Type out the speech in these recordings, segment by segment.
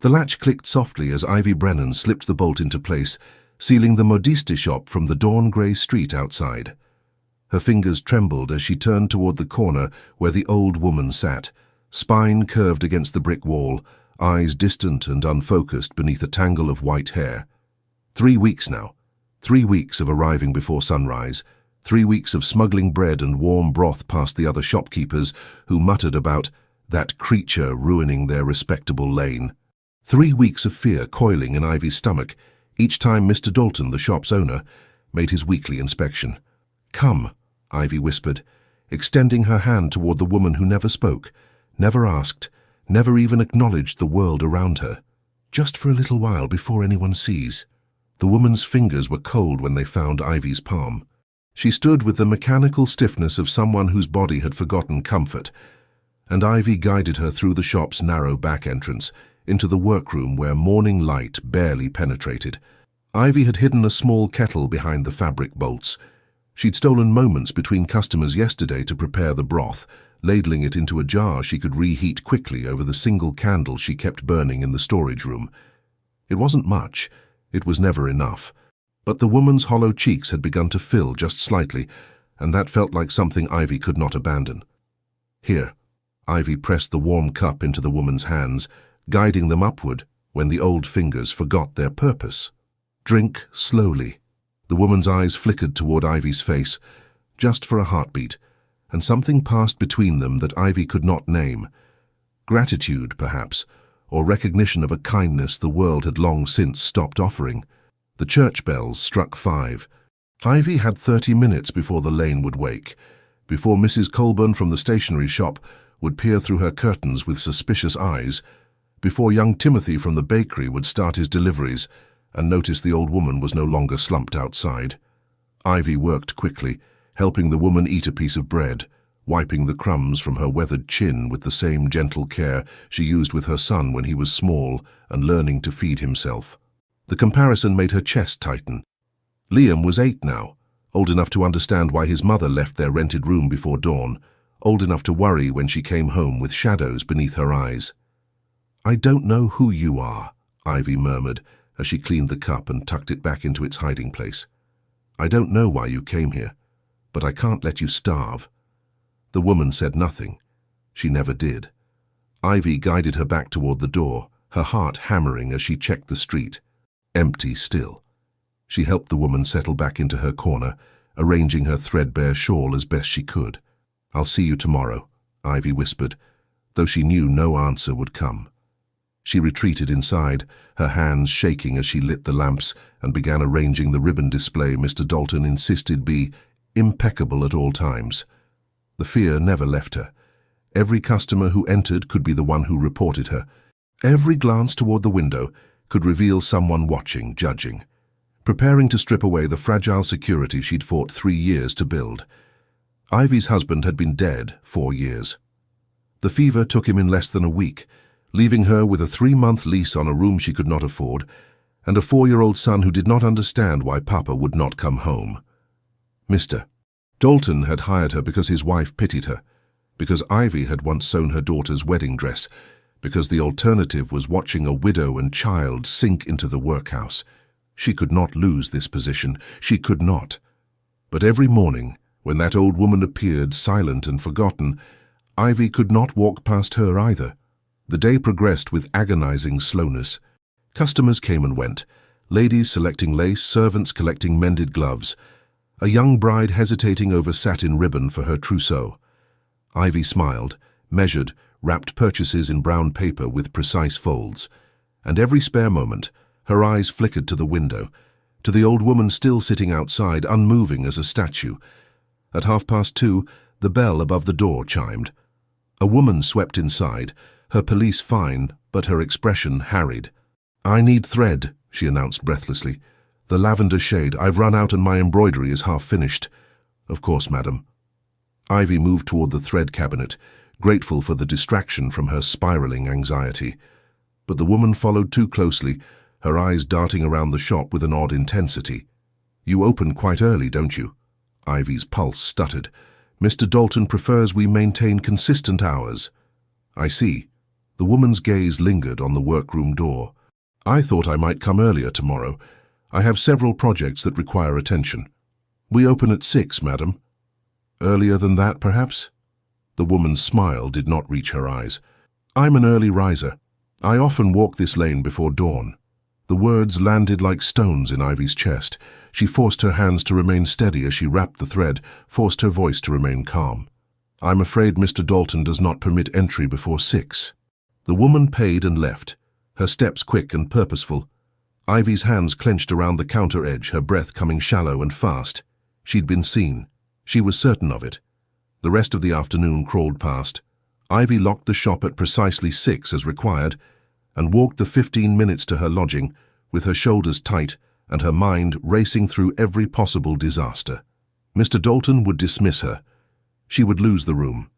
The latch clicked softly as Ivy Brennan slipped the bolt into place, sealing the Modiste shop from the dawn-grey street outside. Her fingers trembled as she turned toward the corner where the old woman sat, spine curved against the brick wall, eyes distant and unfocused beneath a tangle of white hair. 3 weeks now. 3 weeks of arriving before sunrise. 3 weeks of smuggling bread and warm broth past the other shopkeepers who muttered about that creature ruining their respectable lane. 3 weeks of fear coiling in Ivy's stomach each time Mr. Dalton, the shop's owner, made his weekly inspection. "Come," Ivy whispered, extending her hand toward the woman who never spoke, never asked, never even acknowledged the world around her. "Just for a little while before anyone sees." The woman's fingers were cold when they found Ivy's palm. She stood with the mechanical stiffness of someone whose body had forgotten comfort, and Ivy guided her through the shop's narrow back entrance, into the workroom where morning light barely penetrated. Ivy had hidden a small kettle behind the fabric bolts. She'd stolen moments between customers yesterday to prepare the broth, ladling it into a jar she could reheat quickly over the single candle she kept burning in the storage room. It wasn't much. It was never enough. But the woman's hollow cheeks had begun to fill just slightly, and that felt like something Ivy could not abandon. "Here." Ivy pressed the warm cup into the woman's hands, guiding them upward when the old fingers forgot their purpose. "Drink slowly." The woman's eyes flickered toward Ivy's face, just for a heartbeat, and something passed between them that Ivy could not name. Gratitude, perhaps, or recognition of a kindness the world had long since stopped offering. The church bells struck 5. Ivy had 30 minutes before the lane would wake, before Mrs. Colburn from the stationery shop would peer through her curtains with suspicious eyes, before young Timothy from the bakery would start his deliveries and notice the old woman was no longer slumped outside. Ivy worked quickly, helping the woman eat a piece of bread, wiping the crumbs from her weathered chin with the same gentle care she used with her son when he was small and learning to feed himself. The comparison made her chest tighten. Liam was 8 now, old enough to understand why his mother left their rented room before dawn, old enough to worry when she came home with shadows beneath her eyes. "I don't know who you are," Ivy murmured as she cleaned the cup and tucked it back into its hiding place. "I don't know why you came here, but I can't let you starve." The woman said nothing. She never did. Ivy guided her back toward the door, her heart hammering as she checked the street. Empty still. She helped the woman settle back into her corner, arranging her threadbare shawl as best she could. "I'll see you tomorrow," Ivy whispered, though she knew no answer would come. She retreated inside, her hands shaking as she lit the lamps and began arranging the ribbon display Mr. Dalton insisted be impeccable at all times. The fear never left her. Every customer who entered could be the one who reported her. Every glance toward the window could reveal someone watching, judging, preparing to strip away the fragile security she'd fought 3 years to build. Ivy's husband had been dead 4 years. The fever took him in less than a week, leaving her with a 3-month lease on a room she could not afford, and a 4-year-old son who did not understand why Papa would not come home. Mr. Dalton had hired her because his wife pitied her, because Ivy had once sewn her daughter's wedding dress, because the alternative was watching a widow and child sink into the workhouse. She could not lose this position. She could not. But every morning, when that old woman appeared, silent and forgotten, Ivy could not walk past her either. The day progressed with agonizing slowness. Customers came and went, ladies selecting lace, servants collecting mended gloves, a young bride hesitating over satin ribbon for her trousseau. Ivy smiled, measured, wrapped purchases in brown paper with precise folds, and every spare moment, her eyes flickered to the window, to the old woman still sitting outside, unmoving as a statue. At 2:30, the bell above the door chimed. A woman swept inside, her police fine, but her expression harried. "I need thread," she announced breathlessly. "The lavender shade. I've run out and my embroidery is half finished." "Of course, madam." Ivy moved toward the thread cabinet, grateful for the distraction from her spiraling anxiety. But the woman followed too closely, her eyes darting around the shop with an odd intensity. "You open quite early, don't you?" Ivy's pulse stuttered. "Mr. Dalton prefers we maintain consistent hours." "I see." The woman's gaze lingered on the workroom door. "I thought I might come earlier tomorrow. I have several projects that require attention." "We open at 6, madam." "Earlier than that, perhaps?" The woman's smile did not reach her eyes. "I'm an early riser. I often walk this lane before dawn." The words landed like stones in Ivy's chest. She forced her hands to remain steady as she wrapped the thread, forced her voice to remain calm. "I'm afraid Mr. Dalton does not permit entry before 6. The woman paid and left, her steps quick and purposeful. Ivy's hands clenched around the counter edge, her breath coming shallow and fast. She'd been seen. She was certain of it. The rest of the afternoon crawled past. Ivy locked the shop at precisely 6 as required, and walked the 15 minutes to her lodging, with her shoulders tight and her mind racing through every possible disaster. Mr. Dalton would dismiss her. She would lose the room.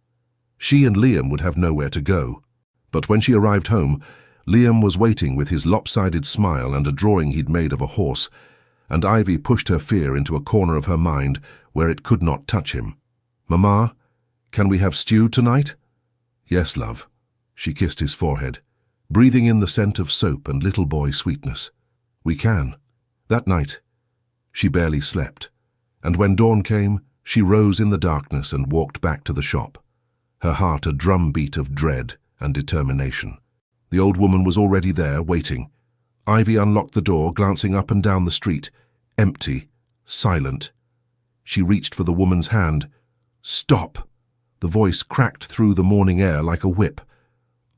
She and Liam would have nowhere to go. But when she arrived home, Liam was waiting with his lopsided smile and a drawing he'd made of a horse, and Ivy pushed her fear into a corner of her mind where it could not touch him. "Mama, can we have stew tonight?" "Yes, love." She kissed his forehead, breathing in the scent of soap and little boy sweetness. "We can." That night, she barely slept, and when dawn came, she rose in the darkness and walked back to the shop, her heart a drumbeat of dread and determination. The old woman was already there, waiting. Ivy unlocked the door, glancing up and down the street. Empty, silent. She reached for the woman's hand. "Stop!" The voice cracked through the morning air like a whip.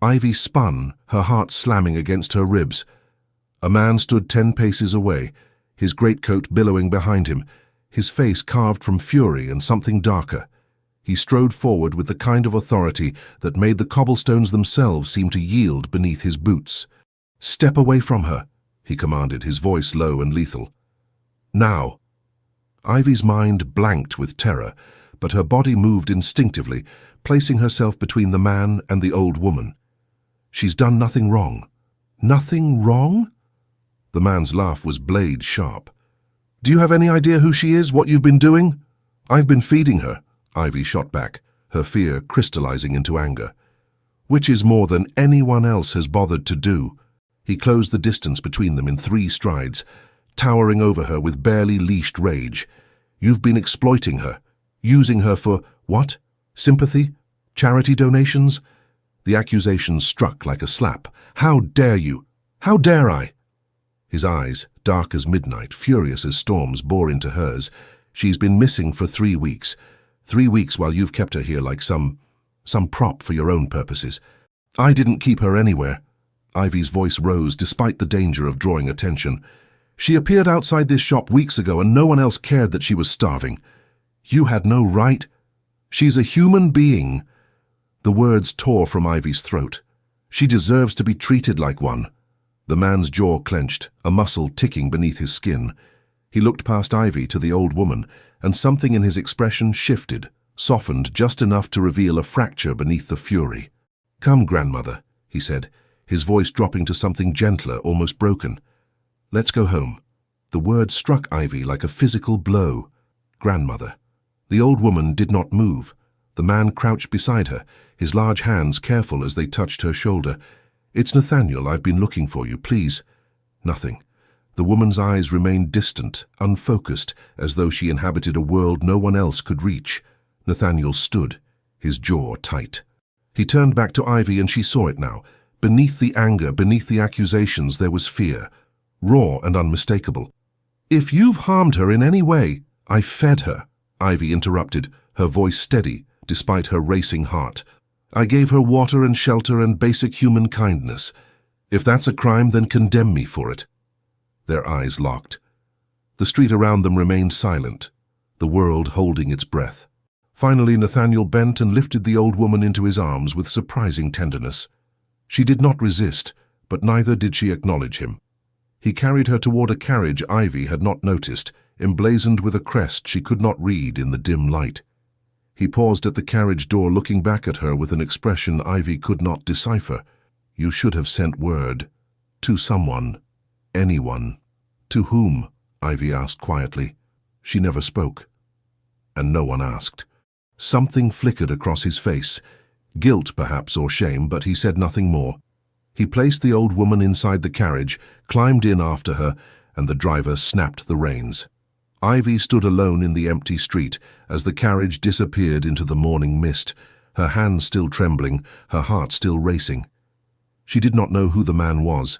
Ivy spun, her heart slamming against her ribs. A man stood 10 paces away, his greatcoat billowing behind him, his face carved from fury and something darker. He strode forward with the kind of authority that made the cobblestones themselves seem to yield beneath his boots. "Step away from her," he commanded, his voice low and lethal. "Now." Ivy's mind blanked with terror, but her body moved instinctively, placing herself between the man and the old woman. "She's done nothing wrong." "Nothing wrong?" The man's laugh was blade sharp. "Do you have any idea who she is, what you've been doing?" "I've been feeding her," Ivy shot back, her fear crystallizing into anger. "Which is more than anyone else has bothered to do." He closed the distance between them in 3 strides, towering over her with barely leashed rage. "You've been exploiting her, using her for, what? Sympathy? Charity donations?" The accusation struck like a slap. "How dare you? How dare I?" His eyes, dark as midnight, furious as storms, bore into hers. "She's been missing for 3 weeks. 3 weeks while you've kept her here like some prop for your own purposes. I didn't keep her anywhere." Ivy's voice rose despite the danger of drawing attention. "She appeared outside this shop weeks ago and no one else cared that she was starving. You had no right. She's a human being." The words tore from Ivy's throat. "She deserves to be treated like one." The man's jaw clenched, a muscle ticking beneath his skin. He looked past Ivy to the old woman, and something in his expression shifted, softened just enough to reveal a fracture beneath the fury. "Come, grandmother," he said, his voice dropping to something gentler, almost broken. "Let's go home." The word struck Ivy like a physical blow. Grandmother. The old woman did not move. The man crouched beside her, his large hands careful as they touched her shoulder. "It's Nathaniel. I've been looking for you. Please." Nothing. The woman's eyes remained distant, unfocused, as though she inhabited a world no one else could reach. Nathaniel stood, his jaw tight. He turned back to Ivy and she saw it now. Beneath the anger, beneath the accusations, there was fear, raw and unmistakable. "If you've harmed her in any way—" "I fed her," Ivy interrupted, her voice steady, despite her racing heart. "I gave her water and shelter and basic human kindness. If that's a crime, then condemn me for it." Their eyes locked. The street around them remained silent, the world holding its breath. Finally, Nathaniel bent and lifted the old woman into his arms with surprising tenderness. She did not resist, but neither did she acknowledge him. He carried her toward a carriage Ivy had not noticed, emblazoned with a crest she could not read in the dim light. He paused at the carriage door, looking back at her with an expression Ivy could not decipher. "You should have sent word. To someone. Anyone." "To whom?" Ivy asked quietly. She never spoke. And no one asked. Something flickered across his face. Guilt, perhaps, or shame, but he said nothing more. He placed the old woman inside the carriage, climbed in after her, and the driver snapped the reins. Ivy stood alone in the empty street as the carriage disappeared into the morning mist, her hands still trembling, her heart still racing. She did not know who the man was.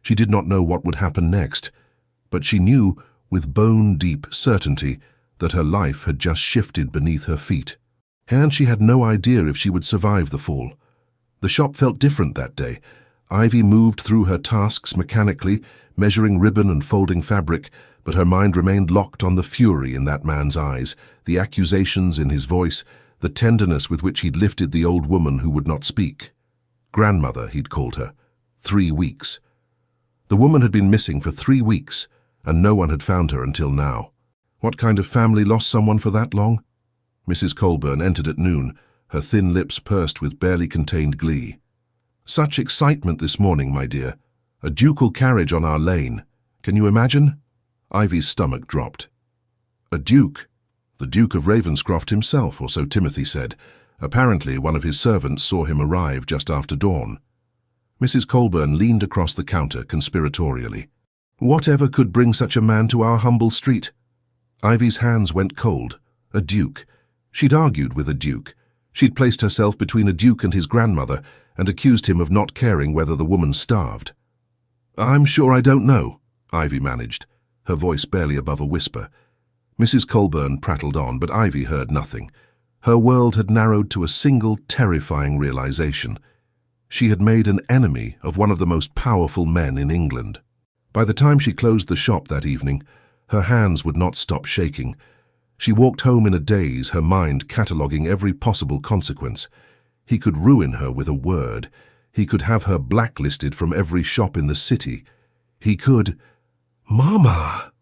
She did not know what would happen next, but she knew with bone-deep certainty that her life had just shifted beneath her feet. And she had no idea if she would survive the fall. The shop felt different that day. Ivy moved through her tasks mechanically, measuring ribbon and folding fabric, but her mind remained locked on the fury in that man's eyes, the accusations in his voice, the tenderness with which he'd lifted the old woman who would not speak. Grandmother, he'd called her. 3 weeks. The woman had been missing for 3 weeks, and no one had found her until now. What kind of family lost someone for that long? Mrs. Colburn entered at noon, her thin lips pursed with barely contained glee. Such excitement this morning, my dear. A ducal carriage on our lane. Can you imagine? Ivy's stomach dropped. A duke? The Duke of Ravenscroft himself, or so Timothy said. Apparently, one of his servants saw him arrive just after dawn. Mrs. Colburn leaned across the counter conspiratorially. Whatever could bring such a man to our humble street? Ivy's hands went cold. A duke. She'd argued with a duke. She'd placed herself between a duke and his grandmother and accused him of not caring whether the woman starved. I'm sure I don't know, Ivy managed, her voice barely above a whisper. Mrs. Colburn prattled on, but Ivy heard nothing. Her world had narrowed to a single terrifying realization. She had made an enemy of one of the most powerful men in England. By the time she closed the shop that evening, her hands would not stop shaking. She walked home in a daze, her mind cataloguing every possible consequence. He could ruin her with a word. He could have her blacklisted from every shop in the city. He could... Mama!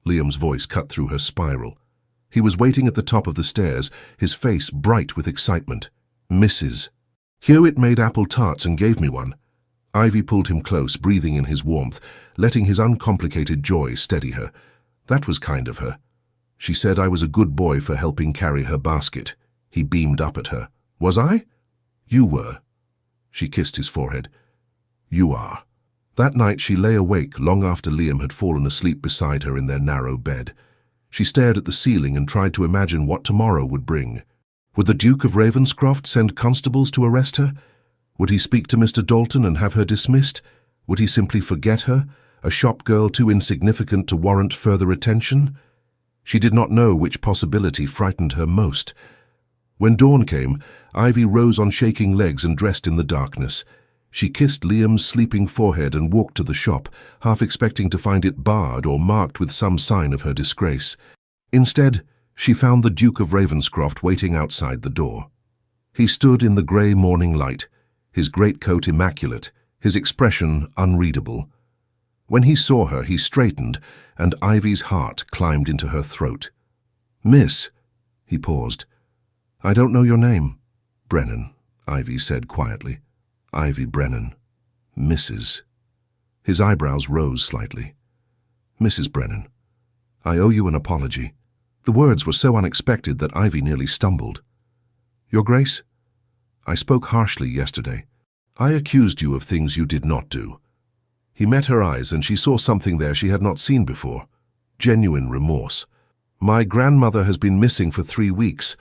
Liam's voice cut through her spiral. He was waiting at the top of the stairs, his face bright with excitement. Mrs. Hewitt made apple tarts and gave me one. Ivy pulled him close, breathing in his warmth, letting his uncomplicated joy steady her. That was kind of her. She said I was a good boy for helping carry her basket. He beamed up at her. Was I? You were. She kissed his forehead. You are. That night she lay awake long after Liam had fallen asleep beside her in their narrow bed. She stared at the ceiling and tried to imagine what tomorrow would bring. Would the Duke of Ravenscroft send constables to arrest her? Would he speak to Mr. Dalton and have her dismissed? Would he simply forget her, a shop girl too insignificant to warrant further attention? She did not know which possibility frightened her most. When dawn came, Ivy rose on shaking legs and dressed in the darkness. She kissed Liam's sleeping forehead and walked to the shop, half expecting to find it barred or marked with some sign of her disgrace. Instead, she found the Duke of Ravenscroft waiting outside the door. He stood in the grey morning light, his greatcoat immaculate, his expression unreadable. When he saw her, he straightened, and Ivy's heart climbed into her throat. Miss, he paused. I don't know your name. Brennan, Ivy said quietly. Ivy Brennan. Mrs. His eyebrows rose slightly. Mrs. Brennan, I owe you an apology. The words were so unexpected that Ivy nearly stumbled. Your Grace, I spoke harshly yesterday. I accused you of things you did not do. He met her eyes and she saw something there she had not seen before. Genuine remorse. My grandmother has been missing for 3 weeks.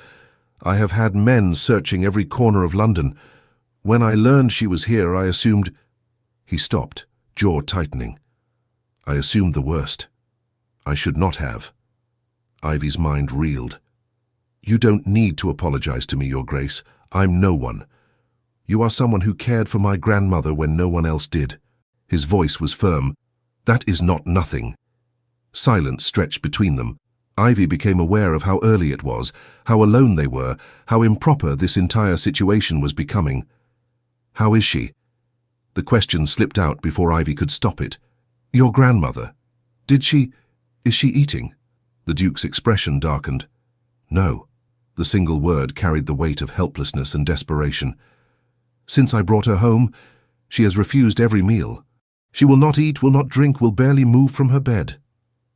I have had men searching every corner of London. When I learned she was here, I assumed... He stopped, jaw tightening. I assumed the worst. I should not have. Ivy's mind reeled. You don't need to apologize to me, Your Grace. I'm no one. You are someone who cared for my grandmother when no one else did. His voice was firm. That is not nothing. Silence stretched between them. Ivy became aware of how early it was, how alone they were, how improper this entire situation was becoming. How is she? The question slipped out before Ivy could stop it. Your grandmother. Is she eating? The Duke's expression darkened. No. The single word carried the weight of helplessness and desperation. Since I brought her home, she has refused every meal. She will not eat, will not drink, will barely move from her bed.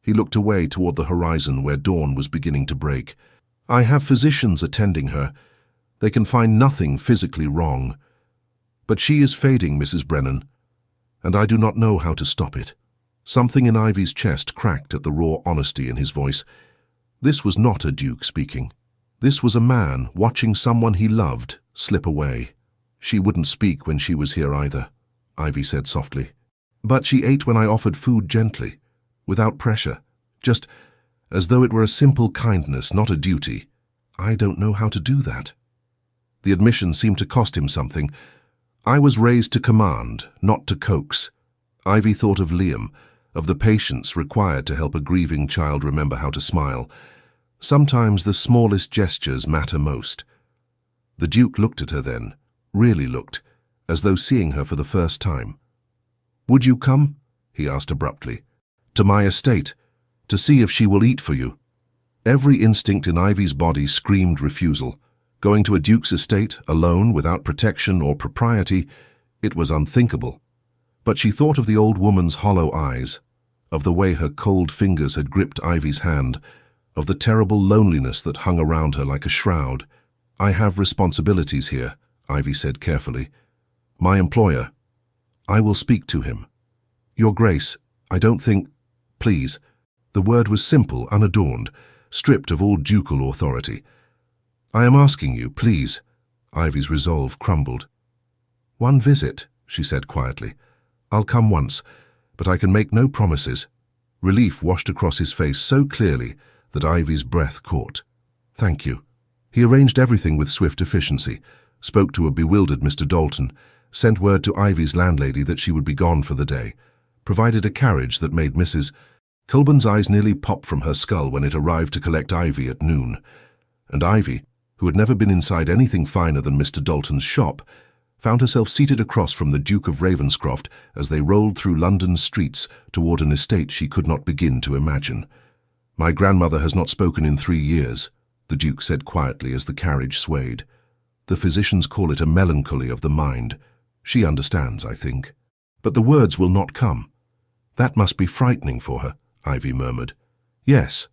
He looked away toward the horizon where dawn was beginning to break. I have physicians attending her. They can find nothing physically wrong. But she is fading, Mrs. Brennan, and I do not know how to stop it. Something in Ivy's chest cracked at the raw honesty in his voice. This was not a duke speaking. This was a man watching someone he loved slip away. She wouldn't speak when she was here either, Ivy said softly. But she ate when I offered food gently, without pressure, just as though it were a simple kindness, not a duty. I don't know how to do that. The admission seemed to cost him something. I was raised to command, not to coax. Ivy thought of Liam, of the patience required to help a grieving child remember how to smile. Sometimes the smallest gestures matter most. The Duke looked at her then, really looked, as though seeing her for the first time. "Would you come?" he asked abruptly. "To my estate, to see if she will eat for you." Every instinct in Ivy's body screamed refusal. Going to a duke's estate, alone, without protection or propriety, it was unthinkable. But she thought of the old woman's hollow eyes, of the way her cold fingers had gripped Ivy's hand, of the terrible loneliness that hung around her like a shroud. "I have responsibilities here," Ivy said carefully. "My employer. I will speak to him. Your Grace, I don't think... Please." The word was simple, unadorned, stripped of all ducal authority. "I am asking you, please." Ivy's resolve crumbled. "One visit," she said quietly. "I'll come once, but I can make no promises." Relief washed across his face so clearly that Ivy's breath caught. "Thank you." He arranged everything with swift efficiency, spoke to a bewildered Mr. Dalton, sent word to Ivy's landlady that she would be gone for the day, provided a carriage that made Mrs. Colburn's eyes nearly pop from her skull when it arrived to collect Ivy at noon. And Ivy, who had never been inside anything finer than Mr. Dalton's shop, found herself seated across from the Duke of Ravenscroft as they rolled through London's streets toward an estate she could not begin to imagine. "My grandmother has not spoken in 3 years," the Duke said quietly as the carriage swayed. "The physicians call it a melancholy of the mind. She understands, I think. But the words will not come." "That must be frightening for her," Ivy murmured. "Yes."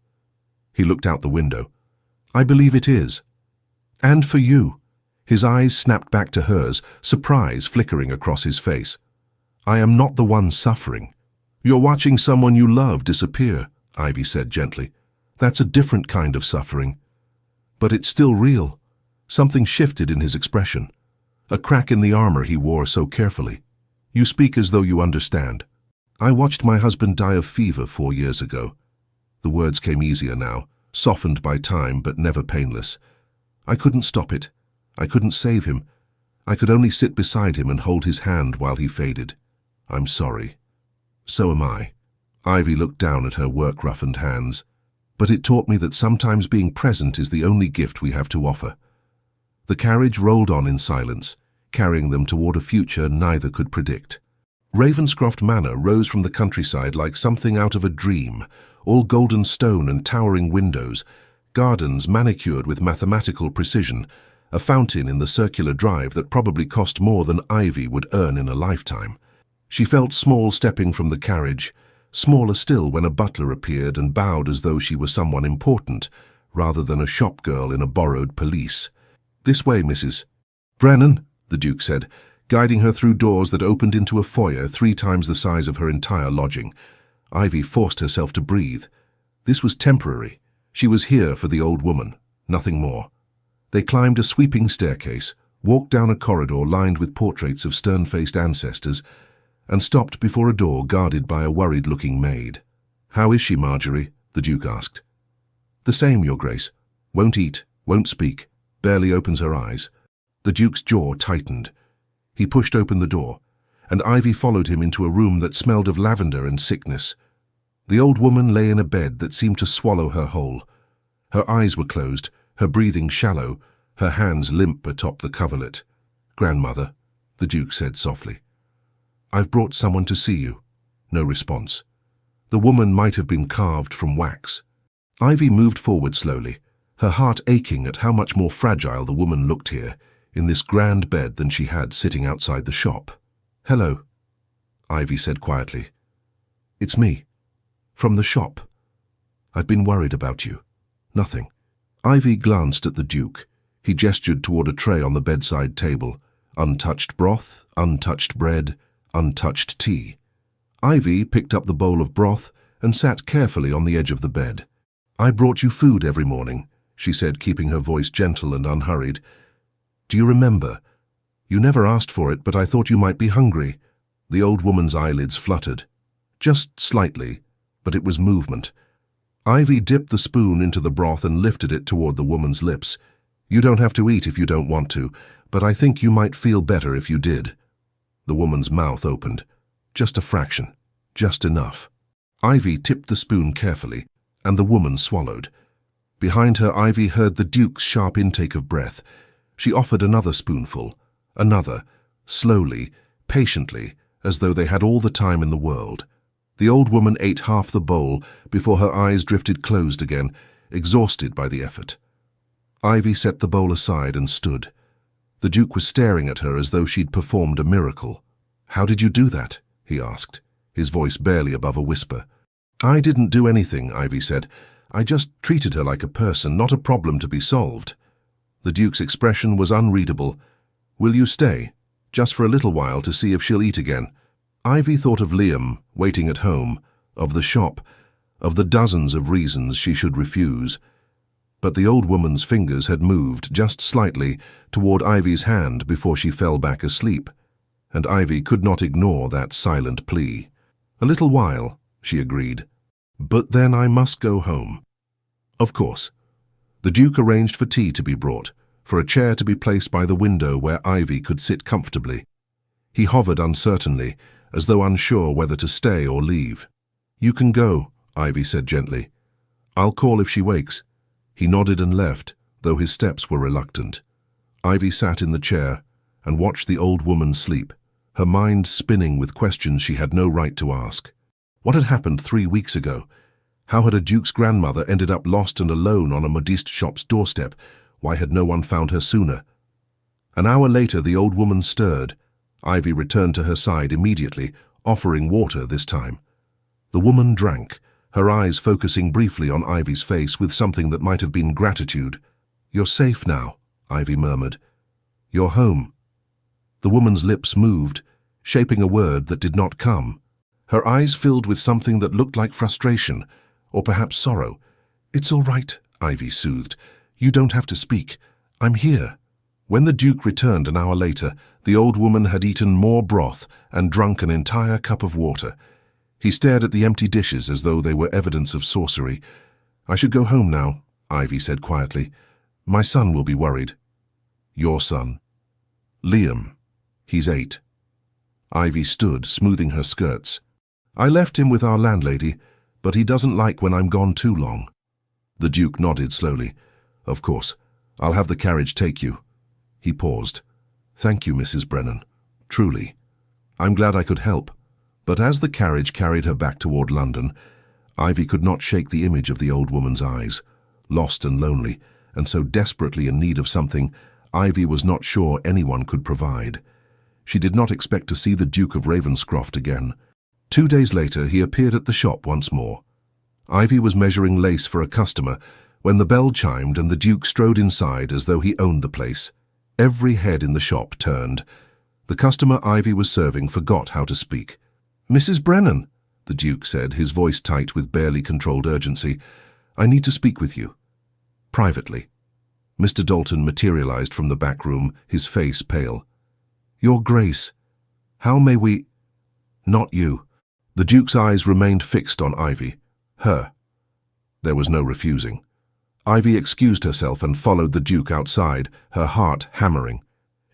He looked out the window. "I believe it is. And for you." His eyes snapped back to hers, surprise flickering across his face. "I am not the one suffering." "You're watching someone you love disappear," Ivy said gently. "That's a different kind of suffering. But it's still real." Something shifted in his expression. A crack in the armor he wore so carefully. "You speak as though you understand." "I watched my husband die of fever 4 years ago." The words came easier now, softened by time but never painless. "I couldn't stop it. I couldn't save him. I could only sit beside him and hold his hand while he faded. I'm sorry." "So am I." Ivy looked down at her work-roughened hands. "But it taught me that sometimes being present is the only gift we have to offer." The carriage rolled on in silence, carrying them toward a future neither could predict. Ravenscroft Manor rose from the countryside like something out of a dream, all golden stone and towering windows, gardens manicured with mathematical precision, a fountain in the circular drive that probably cost more than Ivy would earn in a lifetime. She felt small stepping from the carriage, smaller still when a butler appeared and bowed as though she were someone important, rather than a shop girl in a borrowed pelisse. "This way, Mrs. Brennan," the Duke said, guiding her through doors that opened into a foyer 3 times the size of her entire lodging. Ivy forced herself to breathe. This was temporary. She was here for the old woman, nothing more. They climbed a sweeping staircase, walked down a corridor lined with portraits of stern-faced ancestors, and stopped before a door guarded by a worried-looking maid. "How is she, Marjorie?" the Duke asked. "The same, Your Grace. Won't eat, won't speak, barely opens her eyes." The Duke's jaw tightened. He pushed open the door, and Ivy followed him into a room that smelled of lavender and sickness. The old woman lay in a bed that seemed to swallow her whole. Her eyes were closed, her breathing shallow, her hands limp atop the coverlet. "Grandmother," the Duke said softly. "I've brought someone to see you." No response. The woman might have been carved from wax. Ivy moved forward slowly, her heart aching at how much more fragile the woman looked here, in this grand bed than she had sitting outside the shop. "Hello," Ivy said quietly. "It's me. From the shop. I've been worried about you." "Nothing." Ivy glanced at the Duke, He gestured toward a tray on the bedside table. Untouched broth, untouched bread, untouched tea. Ivy picked up the bowl of broth and sat carefully on the edge of the bed. "I brought you food every morning," she said, keeping her voice gentle and unhurried. "Do you remember? You never asked for it, but I thought you might be hungry." The old woman's eyelids fluttered. Just slightly, but it was movement. Ivy dipped the spoon into the broth and lifted it toward the woman's lips. "You don't have to eat if you don't want to, but I think you might feel better if you did." The woman's mouth opened. Just a fraction. Just enough. Ivy tipped the spoon carefully, and the woman swallowed. Behind her, Ivy heard the Duke's sharp intake of breath. She offered another spoonful. Another. Slowly, patiently, as though they had all the time in the world. The old woman ate half the bowl before her eyes drifted closed again, exhausted by the effort. Ivy set the bowl aside and stood. The Duke was staring at her as though she'd performed a miracle. "How did you do that?" he asked, his voice barely above a whisper. "I didn't do anything," Ivy said. "I just treated her like a person, not a problem to be solved." The Duke's expression was unreadable. "Will you stay? Just for a little while to see if she'll eat again?" Ivy thought of Liam, waiting at home, of the shop, of the dozens of reasons she should refuse. But the old woman's fingers had moved just slightly toward Ivy's hand before she fell back asleep, and Ivy could not ignore that silent plea. "A little while," she agreed. "But then I must go home." Of course. The Duke arranged for tea to be brought, for a chair to be placed by the window where Ivy could sit comfortably. He hovered uncertainly, as though unsure whether to stay or leave. "You can go," Ivy said gently. "I'll call if she wakes." He nodded and left, though his steps were reluctant. Ivy sat in the chair and watched the old woman sleep, her mind spinning with questions she had no right to ask. What had happened 3 weeks ago? How had a Duke's grandmother ended up lost and alone on a modiste shop's doorstep? Why had no one found her sooner? An hour later, the old woman stirred. Ivy returned to her side immediately, offering water this time. The woman drank, her eyes focusing briefly on Ivy's face with something that might have been gratitude. "You're safe now," Ivy murmured. "You're home." The woman's lips moved, shaping a word that did not come. Her eyes filled with something that looked like frustration, or perhaps sorrow. "It's all right," Ivy soothed. "You don't have to speak. I'm here." When the Duke returned an hour later, the old woman had eaten more broth and drunk an entire cup of water. He stared at the empty dishes as though they were evidence of sorcery. "I should go home now," Ivy said quietly. "My son will be worried." "Your son?" "Liam. He's 8. Ivy stood, smoothing her skirts. "I left him with our landlady, but he doesn't like when I'm gone too long." The Duke nodded slowly. "Of course. I'll have the carriage take you." He paused. "Thank you, Mrs. Brennan. Truly. I'm glad I could help." But as the carriage carried her back toward London, Ivy could not shake the image of the old woman's eyes, lost and lonely, and so desperately in need of something Ivy was not sure anyone could provide. She did not expect to see the Duke of Ravenscroft again. 2 days later, he appeared at the shop once more. Ivy was measuring lace for a customer when the bell chimed and the Duke strode inside as though he owned the place. Every head in the shop turned. The customer Ivy was serving forgot how to speak. "Mrs. Brennan," the Duke said, his voice tight with barely controlled urgency, "I need to speak with you. Privately." Mr. Dalton materialized from the back room, his face pale. "Your Grace, how may we—" "Not you." The Duke's eyes remained fixed on Ivy. Her. There was no refusing. Ivy excused herself and followed the Duke outside, her heart hammering.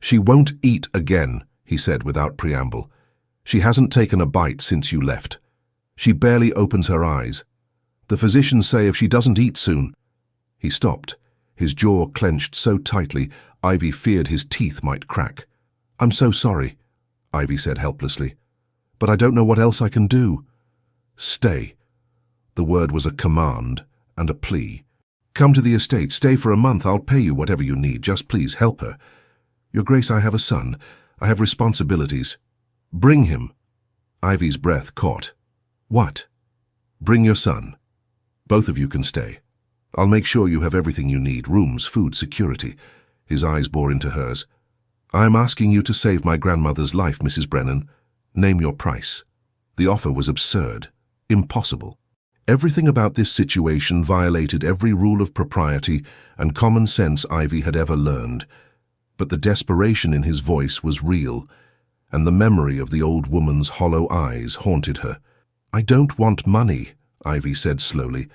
"She won't eat again," he said without preamble. "She hasn't taken a bite since you left. She barely opens her eyes. The physicians say if she doesn't eat soon—" He stopped, his jaw clenched so tightly Ivy feared his teeth might crack. "I'm so sorry," Ivy said helplessly, "but I don't know what else I can do." "Stay." The word was a command and a plea. "Come to the estate, stay for a month, I'll pay you whatever you need, just please help her. Your Grace, I have a son. I have responsibilities." "Bring him." Ivy's breath caught. "What?" "Bring your son. Both of you can stay. I'll make sure you have everything you need, rooms, food, security. His eyes bore into hers. "I am asking you to save my grandmother's life, Mrs. Brennan. Name your price." The offer was absurd, impossible. Everything about this situation violated every rule of propriety and common sense Ivy had ever learned. But the desperation in his voice was real, and the memory of the old woman's hollow eyes haunted her. "I don't want money," Ivy said slowly.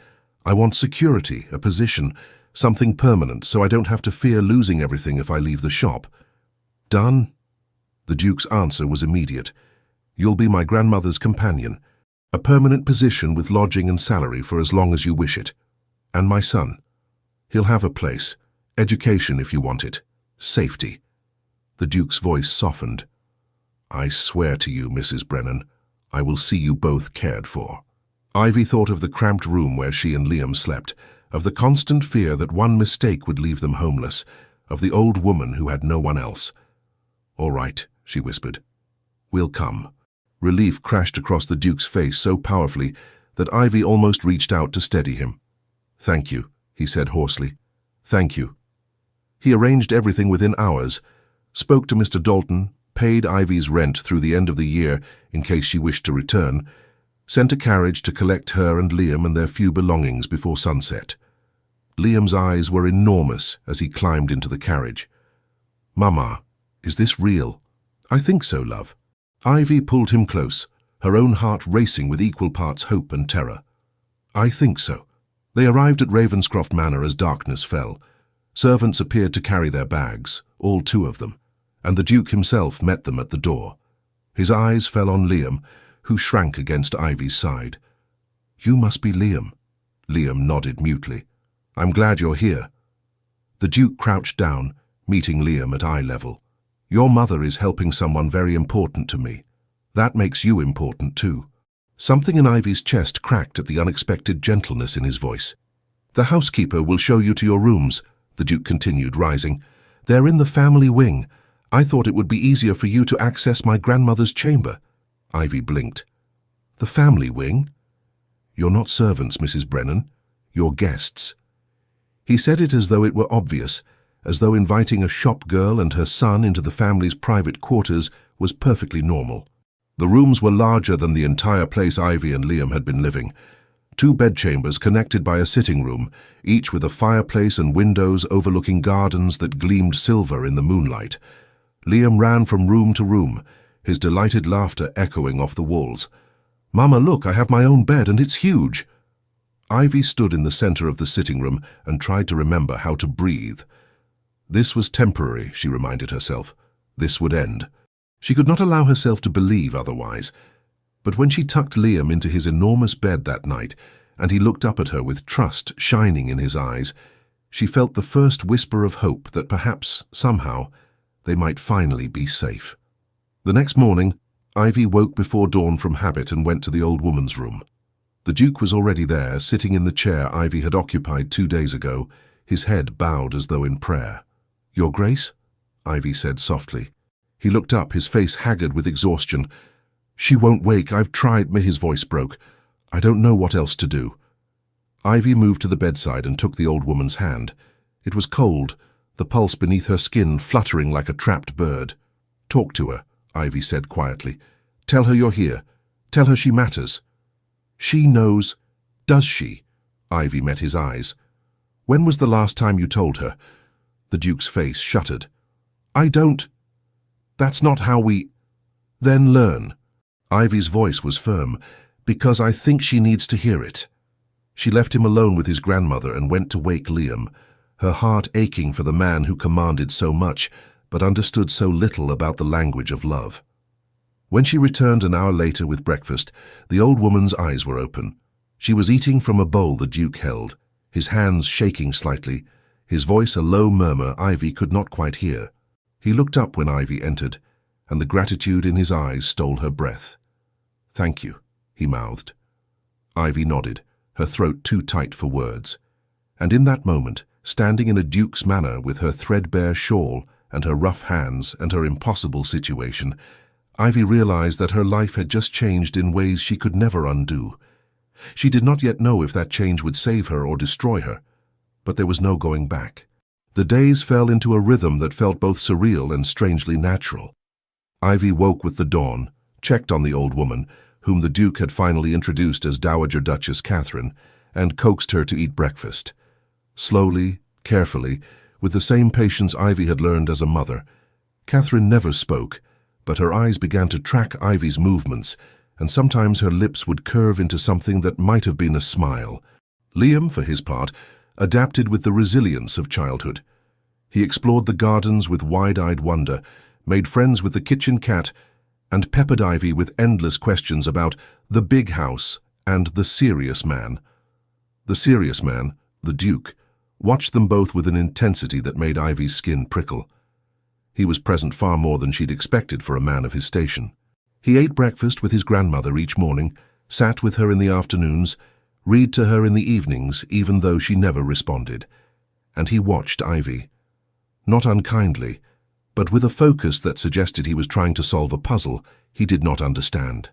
"I want security, a position, something permanent, so I don't have to fear losing everything if I leave the shop." "Done?" The Duke's answer was immediate. "You'll be my grandmother's companion. A permanent position with lodging and salary for as long as you wish it. And my son. He'll have a place, education if you want it, safety." The Duke's voice softened. "I swear to you, Mrs. Brennan, I will see you both cared for." Ivy thought of the cramped room where she and Liam slept, of the constant fear that one mistake would leave them homeless, of the old woman who had no one else. "All right," she whispered. "We'll come." Relief crashed across the Duke's face so powerfully that Ivy almost reached out to steady him. "Thank you," he said hoarsely. "Thank you." He arranged everything within hours, spoke to Mr. Dalton, paid Ivy's rent through the end of the year in case she wished to return, sent a carriage to collect her and Liam and their few belongings before sunset. Liam's eyes were enormous as he climbed into the carriage. "Mama, is this real?" "I think so, love." Ivy pulled him close, her own heart racing with equal parts hope and terror. "I think so." They arrived at Ravenscroft Manor as darkness fell. Servants appeared to carry their bags, all 2 of them, and the Duke himself met them at the door. His eyes fell on Liam, who shrank against Ivy's side. "You must be Liam." Liam nodded mutely. "I'm glad you're here." The Duke crouched down, meeting Liam at eye level. "Your mother is helping someone very important to me. That makes you important too." Something in Ivy's chest cracked at the unexpected gentleness in his voice. "The housekeeper will show you to your rooms," the Duke continued, rising. "They're in the family wing. I thought it would be easier for you to access my grandmother's chamber." Ivy blinked. "The family wing?" "You're not servants, Mrs. Brennan. You're guests." He said it as though it were obvious, as though inviting a shop girl and her son into the family's private quarters was perfectly normal. The rooms were larger than the entire place Ivy and Liam had been living. 2 bedchambers connected by a sitting room, each with a fireplace and windows overlooking gardens that gleamed silver in the moonlight. Liam ran from room to room, his delighted laughter echoing off the walls. "Mama, look, I have my own bed and it's huge." Ivy stood in the center of the sitting room and tried to remember how to breathe. This was temporary, she reminded herself. This would end. She could not allow herself to believe otherwise. But when she tucked Liam into his enormous bed that night, and he looked up at her with trust shining in his eyes, she felt the first whisper of hope that perhaps, somehow, they might finally be safe. The next morning, Ivy woke before dawn from habit and went to the old woman's room. The Duke was already there, sitting in the chair Ivy had occupied 2 days ago, his head bowed as though in prayer. "Your Grace?" Ivy said softly. He looked up, his face haggard with exhaustion. "She won't wake. I've tried," his voice broke. "I don't know what else to do." Ivy moved to the bedside and took the old woman's hand. It was cold, the pulse beneath her skin fluttering like a trapped bird. "Talk to her," Ivy said quietly. "Tell her you're here. Tell her she matters." "She knows." "Does she?" Ivy met his eyes. "When was the last time you told her?" The Duke's face shuttered. "I don't. That's not how we—" "Then learn." Ivy's voice was firm. "Because I think she needs to hear it." She left him alone with his grandmother and went to wake Liam, her heart aching for the man who commanded so much, but understood so little about the language of love. When she returned an hour later with breakfast, the old woman's eyes were open. She was eating from a bowl the Duke held, his hands shaking slightly, his voice a low murmur Ivy could not quite hear. He looked up when Ivy entered, and the gratitude in his eyes stole her breath. "Thank you," he mouthed. Ivy nodded, her throat too tight for words. And in that moment, standing in a Duke's manor with her threadbare shawl and her rough hands and her impossible situation, Ivy realized that her life had just changed in ways she could never undo. She did not yet know if that change would save her or destroy her, but there was no going back. The days fell into a rhythm that felt both surreal and strangely natural. Ivy woke with the dawn, checked on the old woman, whom the Duke had finally introduced as Dowager Duchess Catherine, and coaxed her to eat breakfast. Slowly, carefully, with the same patience Ivy had learned as a mother. Catherine never spoke, but her eyes began to track Ivy's movements, and sometimes her lips would curve into something that might have been a smile. Liam, for his part, adapted with the resilience of childhood. He explored the gardens with wide-eyed wonder, made friends with the kitchen cat, and peppered Ivy with endless questions about the big house and the serious man. The serious man, the Duke, watched them both with an intensity that made Ivy's skin prickle. He was present far more than she'd expected for a man of his station. He ate breakfast with his grandmother each morning, sat with her in the afternoons, read to her in the evenings, even though she never responded. And he watched Ivy. Not unkindly, but with a focus that suggested he was trying to solve a puzzle he did not understand.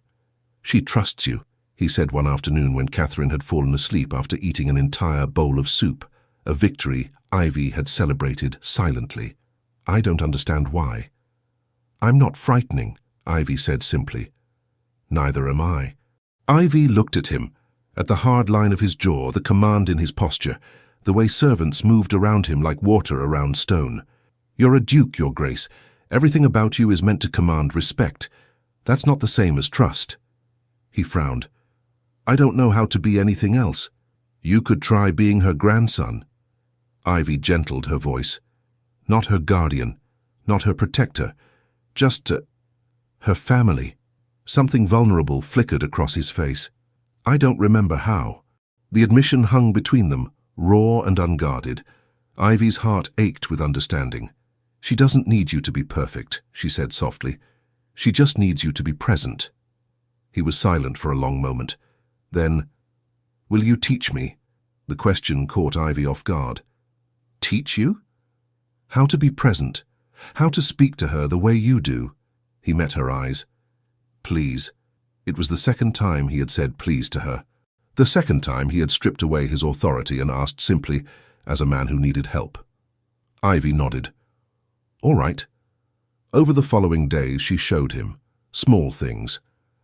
"She trusts you," he said one afternoon when Catherine had fallen asleep after eating an entire bowl of soup, a victory Ivy had celebrated silently. "I don't understand why." "I'm not frightening," Ivy said simply. "Neither am I." Ivy looked at him, at the hard line of his jaw, the command in his posture, the way servants moved around him like water around stone. "You're a duke, Your Grace. Everything about you is meant to command respect. That's not the same as trust." He frowned. "I don't know how to be anything else. You could try being her grandson." Ivy gentled her voice. "Not her guardian, not her protector, just her family." Something vulnerable flickered across his face. "I don't remember how." The admission hung between them, raw and unguarded. Ivy's heart ached with understanding. "She doesn't need you to be perfect," she said softly. "She just needs you to be present." He was silent for a long moment. Then, "Will you teach me?" The question caught Ivy off guard. "Teach you?" "How to be present, how to speak to her the way you do." He met her eyes. "Please." It was the second time he had said please to her. The second time he had stripped away his authority and asked simply, as a man who needed help. Ivy nodded. "All right." Over the following days she showed him, small things,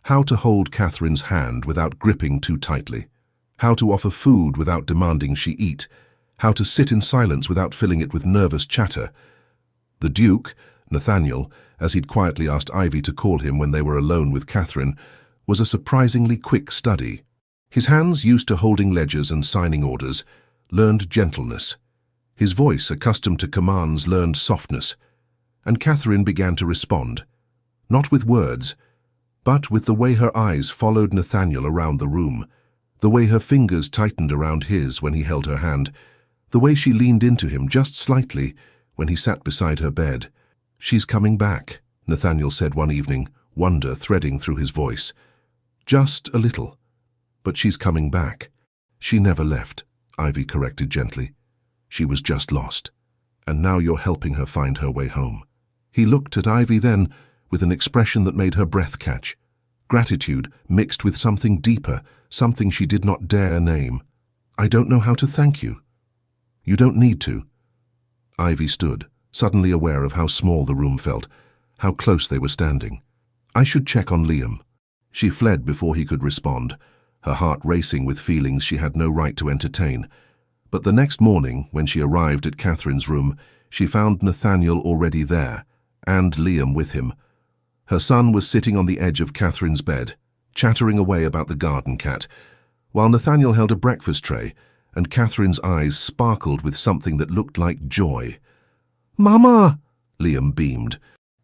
how to hold Catherine's hand without gripping too tightly, how to offer food without demanding she eat, how to sit in silence without filling it with nervous chatter. The Duke, Nathaniel, as he'd quietly asked Ivy to call him when they were alone with Catherine, was a surprisingly quick study. His hands, used to holding ledgers and signing orders, learned gentleness. His voice, accustomed to commands, learned softness. And Catherine began to respond, not with words, but with the way her eyes followed Nathaniel around the room, the way her fingers tightened around his when he held her hand, the way she leaned into him just slightly when he sat beside her bed. "She's coming back," Nathaniel said one evening, wonder threading through his voice. "Just a little. But she's coming back." "She never left," Ivy corrected gently. "She was just lost. And now you're helping her find her way home." He looked at Ivy then with an expression that made her breath catch. Gratitude mixed with something deeper, something she did not dare name. "I don't know how to thank you." "You don't need to." Ivy stood, suddenly aware of how small the room felt, how close they were standing. "I should check on Liam." She fled before he could respond, her heart racing with feelings she had no right to entertain. But the next morning, when she arrived at Catherine's room, she found Nathaniel already there, and Liam with him. Her son was sitting on the edge of Catherine's bed, chattering away about the garden cat, while Nathaniel held a breakfast tray, and Catherine's eyes sparkled with something that looked like joy. "Mama!" Liam beamed.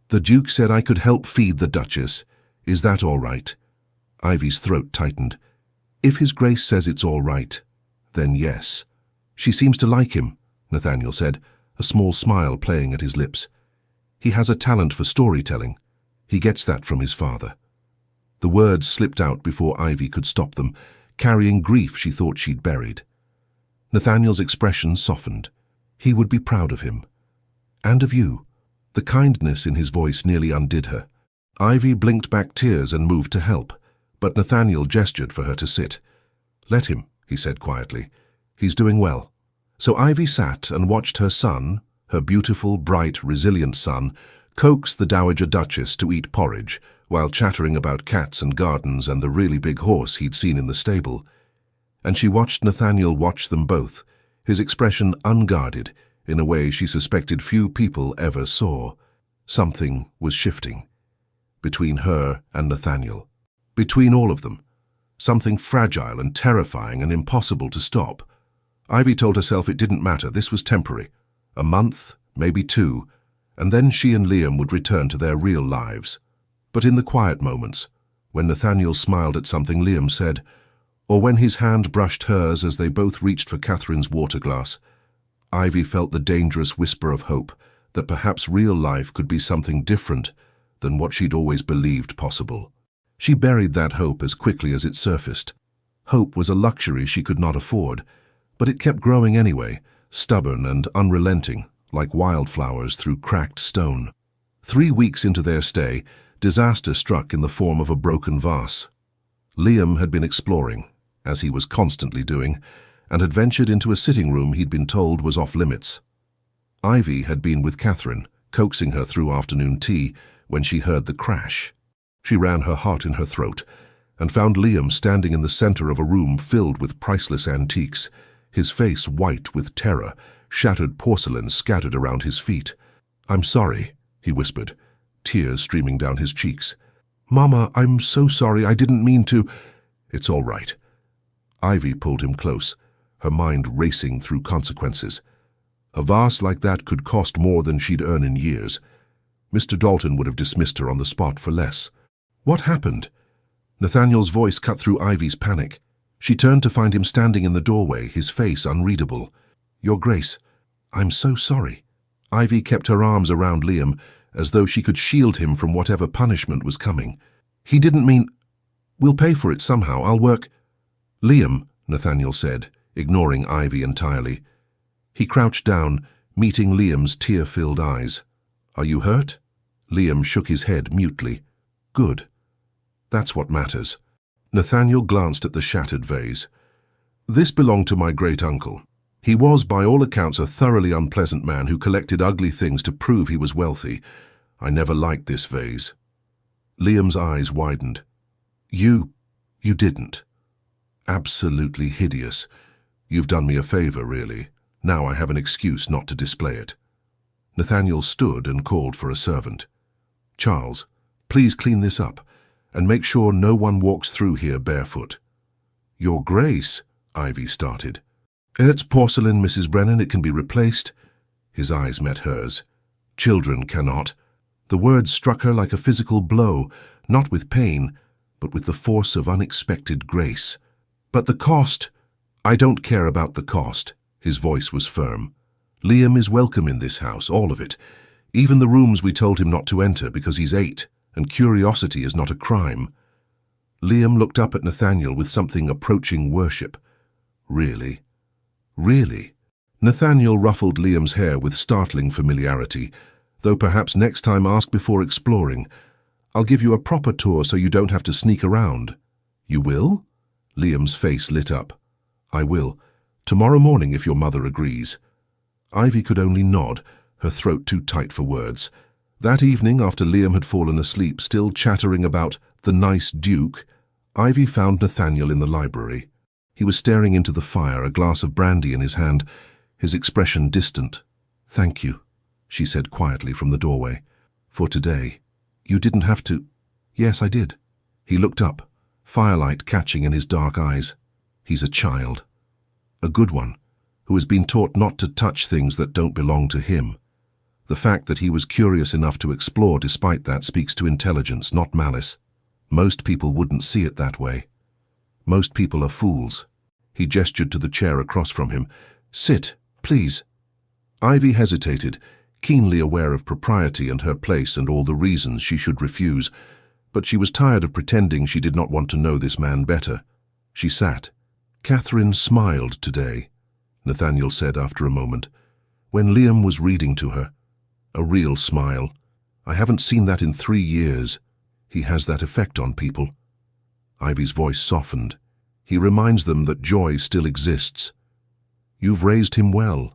"The Duke said I could help feed the Duchess. Is that all right?" Ivy's throat tightened. "If His Grace says it's all right, then yes." "She seems to like him," Nathaniel said, a small smile playing at his lips. "He has a talent for storytelling. He gets that from his father." The words slipped out before Ivy could stop them, carrying grief she thought she'd buried. Nathaniel's expression softened. He would be proud of him. "And of you." The kindness in his voice nearly undid her. Ivy blinked back tears and moved to help, but Nathaniel gestured for her to sit. "Let him," he said quietly. "He's doing well. So Ivy sat and watched her son, her beautiful, bright, resilient son, coax the Dowager Duchess to eat porridge, while chattering about cats and gardens and the really big horse he'd seen in the stable. And she watched Nathaniel watch them both, his expression unguarded, in a way she suspected few people ever saw. Something was shifting. Between her and Nathaniel. Between all of them. Something fragile and terrifying and impossible to stop. Ivy told herself it didn't matter, this was temporary. A month, maybe 2, and then she and Liam would return to their real lives. But in the quiet moments, when Nathaniel smiled at something Liam said, or when his hand brushed hers as they both reached for Catherine's water glass, Ivy felt the dangerous whisper of hope that perhaps real life could be something different than what she'd always believed possible. She buried that hope as quickly as it surfaced. Hope was a luxury she could not afford, but it kept growing anyway, stubborn and unrelenting, like wildflowers through cracked stone. 3 weeks into their stay, disaster struck in the form of a broken vase. Liam had been exploring, as he was constantly doing, and had ventured into a sitting room he'd been told was off-limits. Ivy had been with Catherine, coaxing her through afternoon tea, when she heard the crash. She ran her heart in her throat, and found Liam standing in the center of a room filled with priceless antiques, his face white with terror, shattered porcelain scattered around his feet. "I'm sorry," he whispered, tears streaming down his cheeks. "Mama, I'm so sorry, I didn't mean to—" "It's all right." Ivy pulled him close, her mind racing through consequences. A vase like that could cost more than she'd earn in years. Mr. Dalton would have dismissed her on the spot for less. "What happened?" Nathaniel's voice cut through Ivy's panic. She turned to find him standing in the doorway, his face unreadable. "Your Grace, I'm so sorry." Ivy kept her arms around Liam, as though she could shield him from whatever punishment was coming. "He didn't mean—" "We'll pay for it somehow, I'll work—" "Liam," Nathaniel said, ignoring Ivy entirely. He crouched down, meeting Liam's tear-filled eyes. "Are you hurt?" Liam shook his head mutely. "Good. That's what matters." Nathaniel glanced at the shattered vase. "This belonged to my great-uncle. He was, by all accounts, a thoroughly unpleasant man who collected ugly things to prove he was wealthy. I never liked this vase." Liam's eyes widened. You didn't." "Absolutely hideous. You've done me a favor, really. Now I have an excuse not to display it." Nathaniel stood and called for a servant. "Charles, please clean this up, and make sure no one walks through here barefoot." "Your Grace," Ivy started. "It's porcelain, Mrs. Brennan. It can be replaced." His eyes met hers. "Children cannot." The words struck her like a physical blow, not with pain, but with the force of unexpected grace. "But the cost—" "I don't care about the cost." His voice was firm. "Liam is welcome in this house, all of it. Even the rooms we told him not to enter because he's 8, and curiosity is not a crime." Liam looked up at Nathaniel with something approaching worship. "Really? Really?" Nathaniel ruffled Liam's hair with startling familiarity, though perhaps next time ask before exploring. "I'll give you a proper tour so you don't have to sneak around." "You will?" Liam's face lit up. "I will. Tomorrow morning, if your mother agrees." Ivy could only nod, her throat too tight for words. That evening, after Liam had fallen asleep, still chattering about the nice Duke, Ivy found Nathaniel in the library. He was staring into the fire, a glass of brandy in his hand, his expression distant. "Thank you," she said quietly from the doorway. "For today. You didn't have to—" "Yes, I did." He looked up, firelight catching in his dark eyes. "He's a child. A good one, who has been taught not to touch things that don't belong to him. The fact that he was curious enough to explore despite that speaks to intelligence, not malice. Most people wouldn't see it that way. Most people are fools." He gestured to the chair across from him. "Sit, please." Ivy hesitated, keenly aware of propriety and her place and all the reasons she should refuse, but she was tired of pretending she did not want to know this man better. She sat. "Catherine smiled today," Nathaniel said after a moment, "when Liam was reading to her. A real smile. I haven't seen that in 3 years. He has that effect on people." Ivy's voice softened. "He reminds them that joy still exists." You've raised him well.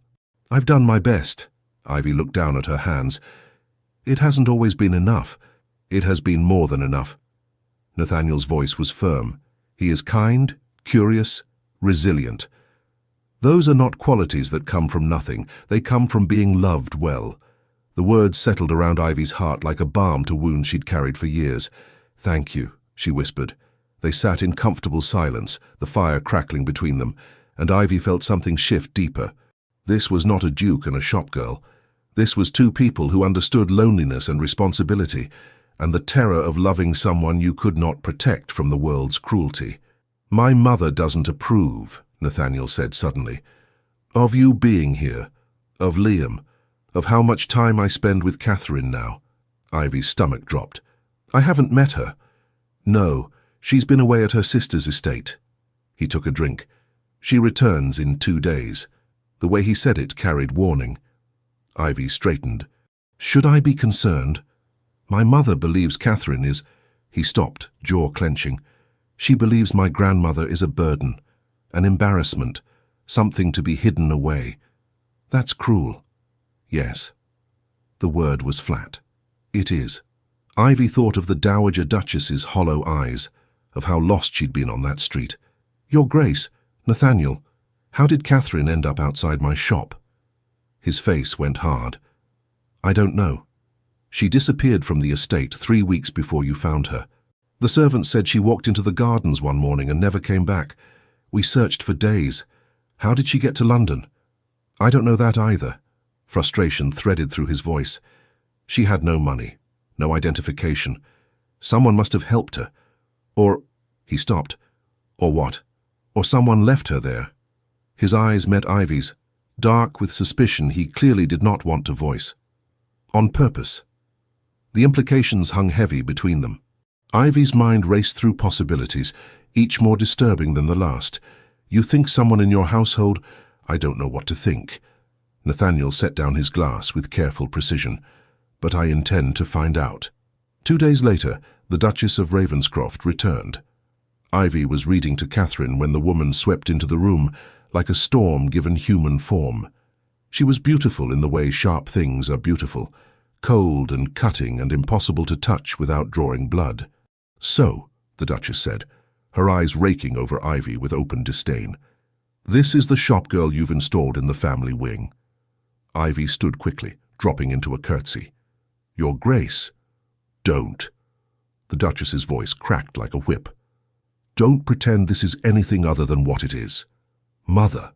I've done my best. Ivy looked down at her hands. It hasn't always been enough. It has been more than enough. Nathaniel's voice was firm. He is kind, curious, resilient. Those are not qualities that come from nothing. They come from being loved well. The words settled around Ivy's heart like a balm to wounds she'd carried for years. "Thank you," she whispered. They sat in comfortable silence, the fire crackling between them, and Ivy felt something shift deeper. This was not a duke and a shopgirl. This was two people who understood loneliness and responsibility, and the terror of loving someone you could not protect from the world's cruelty. "My mother doesn't approve," Nathaniel said suddenly, "of you being here, of Liam, of how much time I spend with Catherine now." Ivy's stomach dropped. "I haven't met her." "No, she's been away at her sister's estate." He took a drink. "She returns in 2 days." The way he said it carried warning. Ivy straightened. "Should I be concerned? My mother believes Catherine is—" He stopped, jaw clenching. "She believes my grandmother is a burden, an embarrassment, something to be hidden away. That's cruel." "Yes." The word was flat. "It is." Ivy thought of the Dowager Duchess's hollow eyes, of how lost she'd been on that street. "Your Grace, Nathaniel, how did Catherine end up outside my shop?" His face went hard. "I don't know. She disappeared from the estate 3 weeks before you found her. The servant said she walked into the gardens one morning and never came back. We searched for days. How did she get to London?" "I don't know that either." Frustration threaded through his voice. "She had no money, no identification. Someone must have helped her. Or—" He stopped. "Or what? Or someone left her there." His eyes met Ivy's, dark with suspicion he clearly did not want to voice. On purpose. The implications hung heavy between them. Ivy's mind raced through possibilities, each more disturbing than the last. "You think someone in your household—" "I don't know what to think." Nathaniel set down his glass with careful precision. "But I intend to find out." 2 days later, the Duchess of Ravenscroft returned. Ivy was reading to Catherine when the woman swept into the room, like a storm given human form. She was beautiful in the way sharp things are beautiful, cold and cutting and impossible to touch without drawing blood. "So," the Duchess said, her eyes raking over Ivy with open disdain, "this is the shopgirl you've installed in the family wing." Ivy stood quickly, dropping into a curtsy. "Your Grace." "Don't." The Duchess's voice cracked like a whip. "Don't pretend this is anything other than what it is. Mother."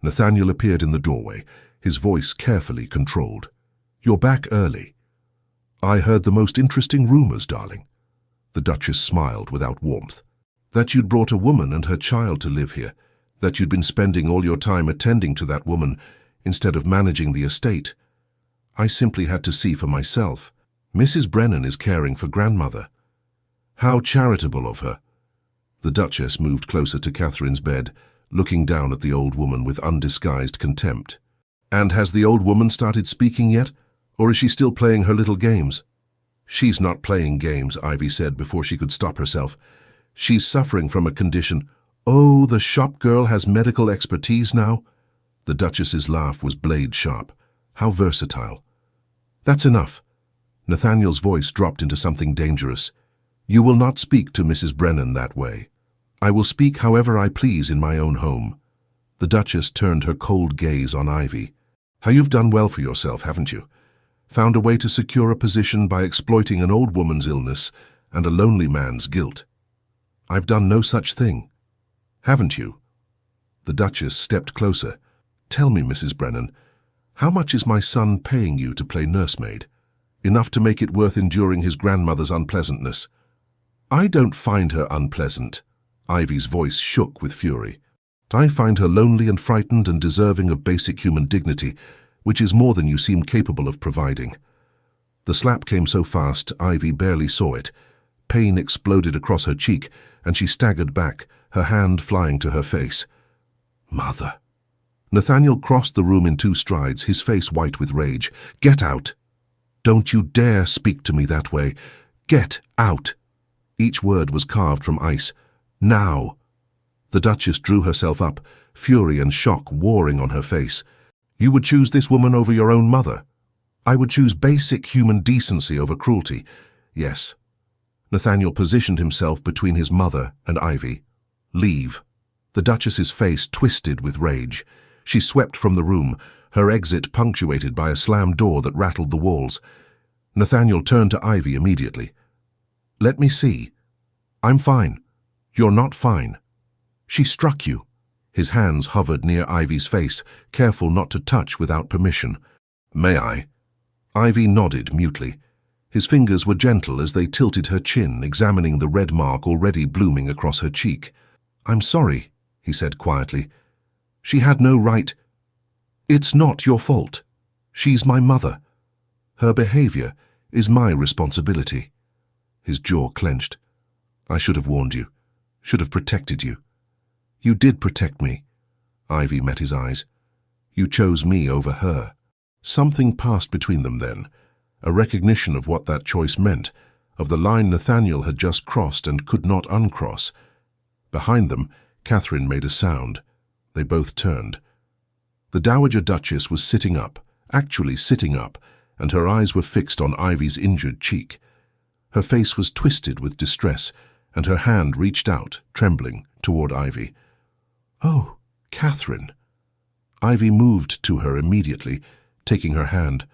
Nathaniel appeared in the doorway, his voice carefully controlled. "You're back early." "I heard the most interesting rumors, darling." The Duchess smiled without warmth. "That you'd brought a woman and her child to live here, that you'd been spending all your time attending to that woman instead of managing the estate. I simply had to see for myself. Mrs. Brennan is caring for grandmother." "How charitable of her." The Duchess moved closer to Catherine's bed, looking down at the old woman with undisguised contempt. "And has the old woman started speaking yet, or is she still playing her little games?" "She's not playing games," Ivy said before she could stop herself. "She's suffering from a condition." "Oh, the shop girl has medical expertise now?" The Duchess's laugh was blade sharp. "How versatile." "That's enough." Nathaniel's voice dropped into something dangerous. "You will not speak to Mrs. Brennan that way. I will speak however I please in my own home." The Duchess turned her cold gaze on Ivy. "How you've done well for yourself, haven't you? Found a way to secure a position by exploiting an old woman's illness and a lonely man's guilt. I've done no such thing. Haven't you?" The Duchess stepped closer. "Tell me, Mrs. Brennan, how much is my son paying you to play nursemaid? Enough to make it worth enduring his grandmother's unpleasantness?" "I don't find her unpleasant." Ivy's voice shook with fury. "I find her lonely and frightened and deserving of basic human dignity, which is more than you seem capable of providing." The slap came so fast, Ivy barely saw it. Pain exploded across her cheek, and she staggered back, her hand flying to her face. "Mother." Nathaniel crossed the room in 2 strides, his face white with rage. "Get out! Don't you dare speak to me that way. Get out!" Each word was carved from ice. "Now!" The Duchess drew herself up, fury and shock warring on her face. "You would choose this woman over your own mother?" "I would choose basic human decency over cruelty, yes." Nathaniel positioned himself between his mother and Ivy. "Leave." The Duchess's face twisted with rage. She swept from the room, her exit punctuated by a slammed door that rattled the walls. Nathaniel turned to Ivy immediately. "Let me see." "I'm fine." "You're not fine." "She struck you." His hands hovered near Ivy's face, careful not to touch without permission. "May I?" Ivy nodded mutely. His fingers were gentle as they tilted her chin, examining the red mark already blooming across her cheek. "I'm sorry," he said quietly. "She had no right." "It's not your fault. She's my mother. Her behavior is my responsibility." His jaw clenched. "I should have warned you. Should have protected you." "You did protect me." Ivy met his eyes. "You chose me over her." Something passed between them then, a recognition of what that choice meant, of the line Nathaniel had just crossed and could not uncross. Behind them, Catherine made a sound. They both turned. The Dowager Duchess was sitting up, actually sitting up, and her eyes were fixed on Ivy's injured cheek. Her face was twisted with distress, and her hand reached out, trembling, toward Ivy. "Oh, Catherine." Ivy moved to her immediately, taking her hand.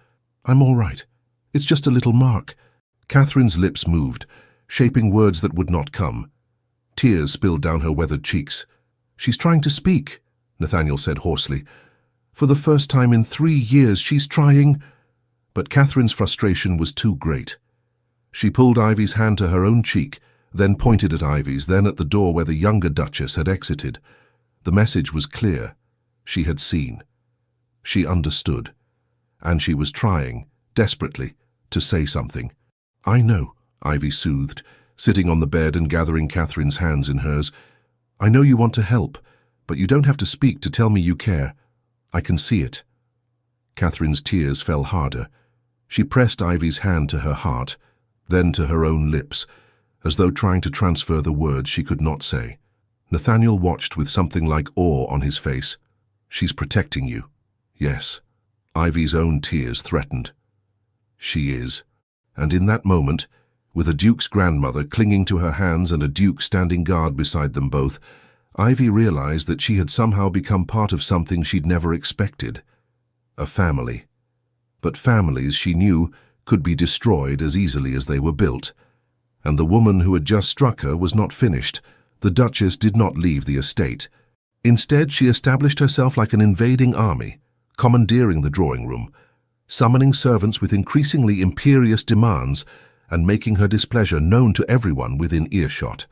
"I'm all right. It's just a little mark." Catherine's lips moved, shaping words that would not come. Tears spilled down her weathered cheeks. "She's trying to speak," Nathaniel said hoarsely. "For the first time in 3 years, she's trying—" But Catherine's frustration was too great. She pulled Ivy's hand to her own cheek, then pointed at Ivy's, then at the door where the younger Duchess had exited. The message was clear. She had seen. She understood. And she was trying, desperately, to say something. "I know," Ivy soothed, sitting on the bed and gathering Catherine's hands in hers. "I know you want to help, but you don't have to speak to tell me you care. I can see it." Catherine's tears fell harder. She pressed Ivy's hand to her heart, then to her own lips, as though trying to transfer the words she could not say. Nathaniel watched with something like awe on his face. "She's protecting you." "Yes." Ivy's own tears threatened. "She is." And in that moment, with a duke's grandmother clinging to her hands and a duke standing guard beside them both, Ivy realized that she had somehow become part of something she'd never expected. A family. But families, she knew, could be destroyed as easily as they were built. And the woman who had just struck her was not finished. The Duchess did not leave the estate. Instead, she established herself like an invading army, commandeering the drawing room, summoning servants with increasingly imperious demands and making her displeasure known to everyone within earshot.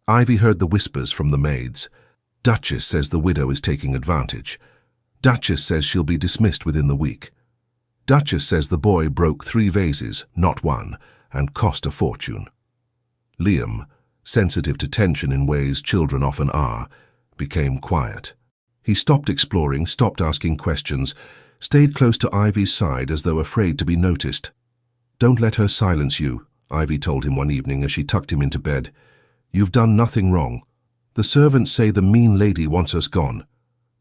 Ivy heard the whispers from the maids. "Duchess says the widow is taking advantage. Duchess says she'll be dismissed within the week. Duchess says the boy broke 3 vases, not 1, and cost a fortune." Liam, sensitive to tension in ways children often are, became quiet. He stopped exploring, stopped asking questions, stayed close to Ivy's side as though afraid to be noticed. "Don't let her silence you," Ivy told him one evening as she tucked him into bed. "You've done nothing wrong. The servants say the mean lady wants us gone."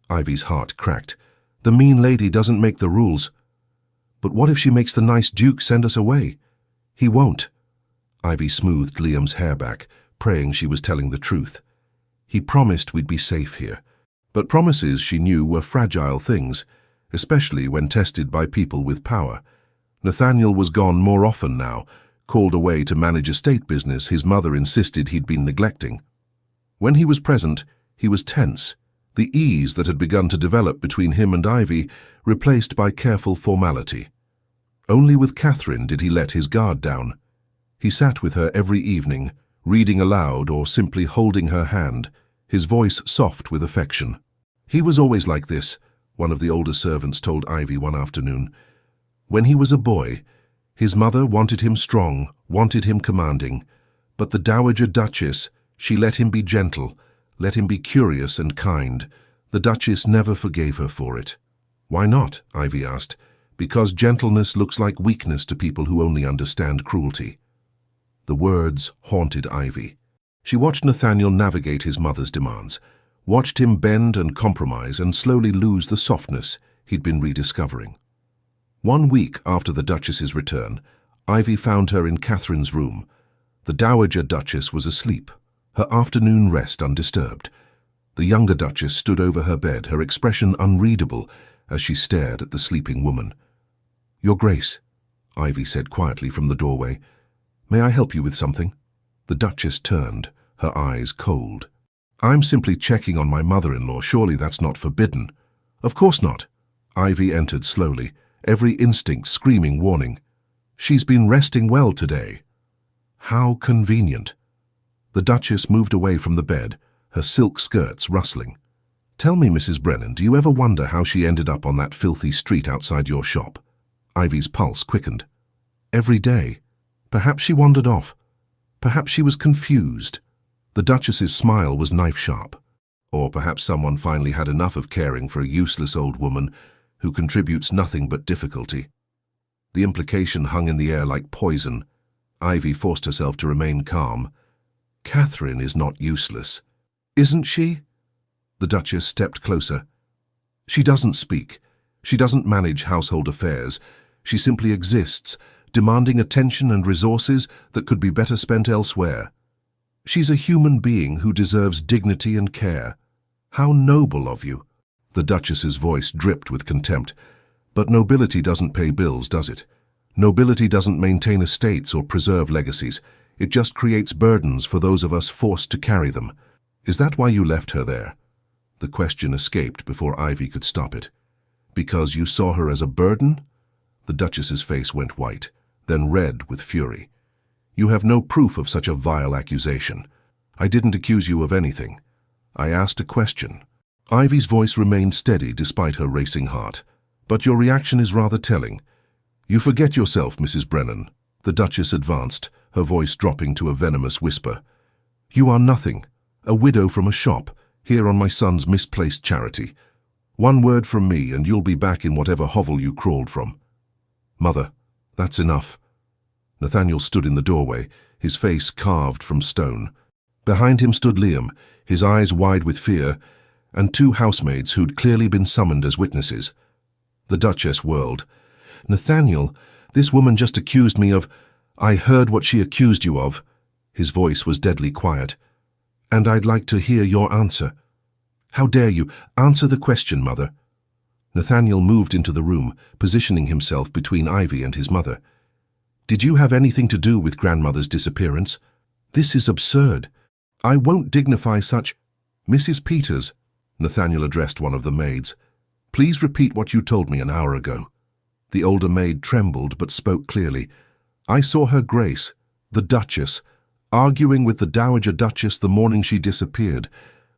Ivy's heart cracked. "The mean lady doesn't make the rules." "But what if she makes the nice duke send us away?" "He won't." Ivy smoothed Liam's hair back, praying she was telling the truth. "He promised we'd be safe here." But promises, she knew, were fragile things, especially when tested by people with power. Nathaniel was gone more often now, called away to manage estate business his mother insisted he'd been neglecting. When he was present, he was tense, the ease that had begun to develop between him and Ivy replaced by careful formality. Only with Catherine did he let his guard down. He sat with her every evening, reading aloud or simply holding her hand, his voice soft with affection. "He was always like this," one of the older servants told Ivy one afternoon. "When he was a boy, his mother wanted him strong, wanted him commanding, but the Dowager Duchess, she let him be gentle, let him be curious and kind. The Duchess never forgave her for it." "Why not?" Ivy asked. "Because gentleness looks like weakness to people who only understand cruelty." The words haunted Ivy. She watched Nathaniel navigate his mother's demands, watched him bend and compromise and slowly lose the softness he'd been rediscovering. 1 week after the Duchess's return, Ivy found her in Catherine's room. The Dowager Duchess was asleep, her afternoon rest undisturbed. The younger Duchess stood over her bed, her expression unreadable as she stared at the sleeping woman. "Your Grace," Ivy said quietly from the doorway, "may I help you with something?" The Duchess turned, her eyes cold. "I'm simply checking on my mother-in-law. Surely that's not forbidden." "Of course not." Ivy entered slowly, every instinct screaming warning. "She's been resting well today." How convenient. The Duchess moved away from the bed, her silk skirts rustling. "Tell me, Mrs. Brennan, do you ever wonder how she ended up on that filthy street outside your shop?" Ivy's pulse quickened. "Every day. Perhaps she wandered off. Perhaps she was confused." The Duchess's smile was knife-sharp. Or perhaps someone finally had enough of caring for a useless old woman who contributes nothing but difficulty. The implication hung in the air like poison. Ivy forced herself to remain calm. "Catherine is not useless." "Isn't she?" The Duchess stepped closer. "She doesn't speak. She doesn't manage household affairs. She simply exists, demanding attention and resources that could be better spent elsewhere. She's a human being who deserves dignity and care. How noble of you." The Duchess's voice dripped with contempt. "But nobility doesn't pay bills, does it? Nobility doesn't maintain estates or preserve legacies. It just creates burdens for those of us forced to carry them. Is that why you left her there?" The question escaped before Ivy could stop it. "Because you saw her as a burden?" The Duchess's face went white, then red with fury. "You have no proof of such a vile accusation. I didn't accuse you of anything. I asked a question." Ivy's voice remained steady despite her racing heart. "But your reaction is rather telling. You forget yourself, Mrs. Brennan." The Duchess advanced, her voice dropping to a venomous whisper. "You are nothing, a widow from a shop, here on my son's misplaced charity. One word from me and you'll be back in whatever hovel you crawled from." "Mother, that's enough." Nathaniel stood in the doorway, his face carved from stone. Behind him stood Liam, his eyes wide with fear, and 2 housemaids who'd clearly been summoned as witnesses. The Duchess whirled. "Nathaniel, this woman just accused me of—" "I heard what she accused you of." His voice was deadly quiet. "And I'd like to hear your answer." "How dare you? Answer the question, Mother." Nathaniel moved into the room, positioning himself between Ivy and his mother. "Did you have anything to do with Grandmother's disappearance? This is absurd. I won't dignify such—" "Mrs. Peters," Nathaniel addressed one of the maids, "please repeat what you told me an hour ago." The older maid trembled but spoke clearly. "I saw Her Grace, the Duchess, arguing with the Dowager Duchess the morning she disappeared.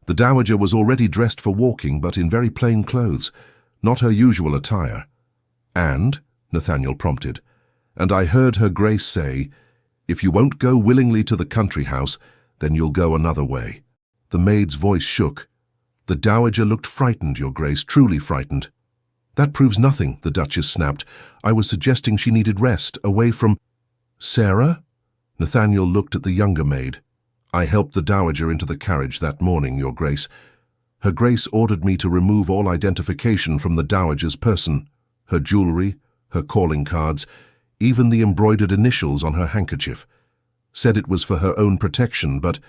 The Dowager was already dressed for walking, but in very plain clothes, not her usual attire." "And?" Nathaniel prompted. "And I heard Her Grace say, 'If you won't go willingly to the country house, then you'll go another way.'" The maid's voice shook. "The Dowager looked frightened, Your Grace, truly frightened." "That proves nothing," the Duchess snapped. "I was suggesting she needed rest, away from—" "Sarah?" Nathaniel looked at the younger maid. "I helped the Dowager into the carriage that morning, Your Grace. Her Grace ordered me to remove all identification from the Dowager's person, her jewelry, her calling cards, even the embroidered initials on her handkerchief. Said it was for her own protection, but—"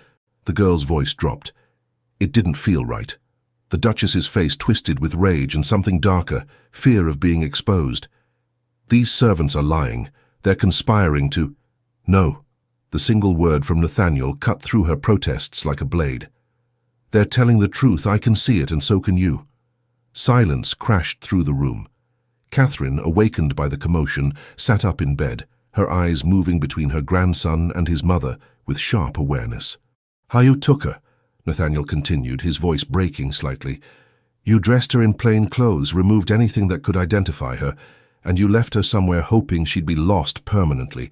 The girl's voice dropped. It didn't feel right. The Duchess's face twisted with rage and something darker, fear of being exposed. "These servants are lying. They're conspiring to—" "No." The single word from Nathaniel cut through her protests like a blade. "They're telling the truth. I can see it, and so can you." Silence crashed through the room. Catherine, awakened by the commotion, sat up in bed, her eyes moving between her grandson and his mother with sharp awareness. "How you took her?" Nathaniel continued, his voice breaking slightly. "You dressed her in plain clothes, removed anything that could identify her, and you left her somewhere hoping she'd be lost permanently,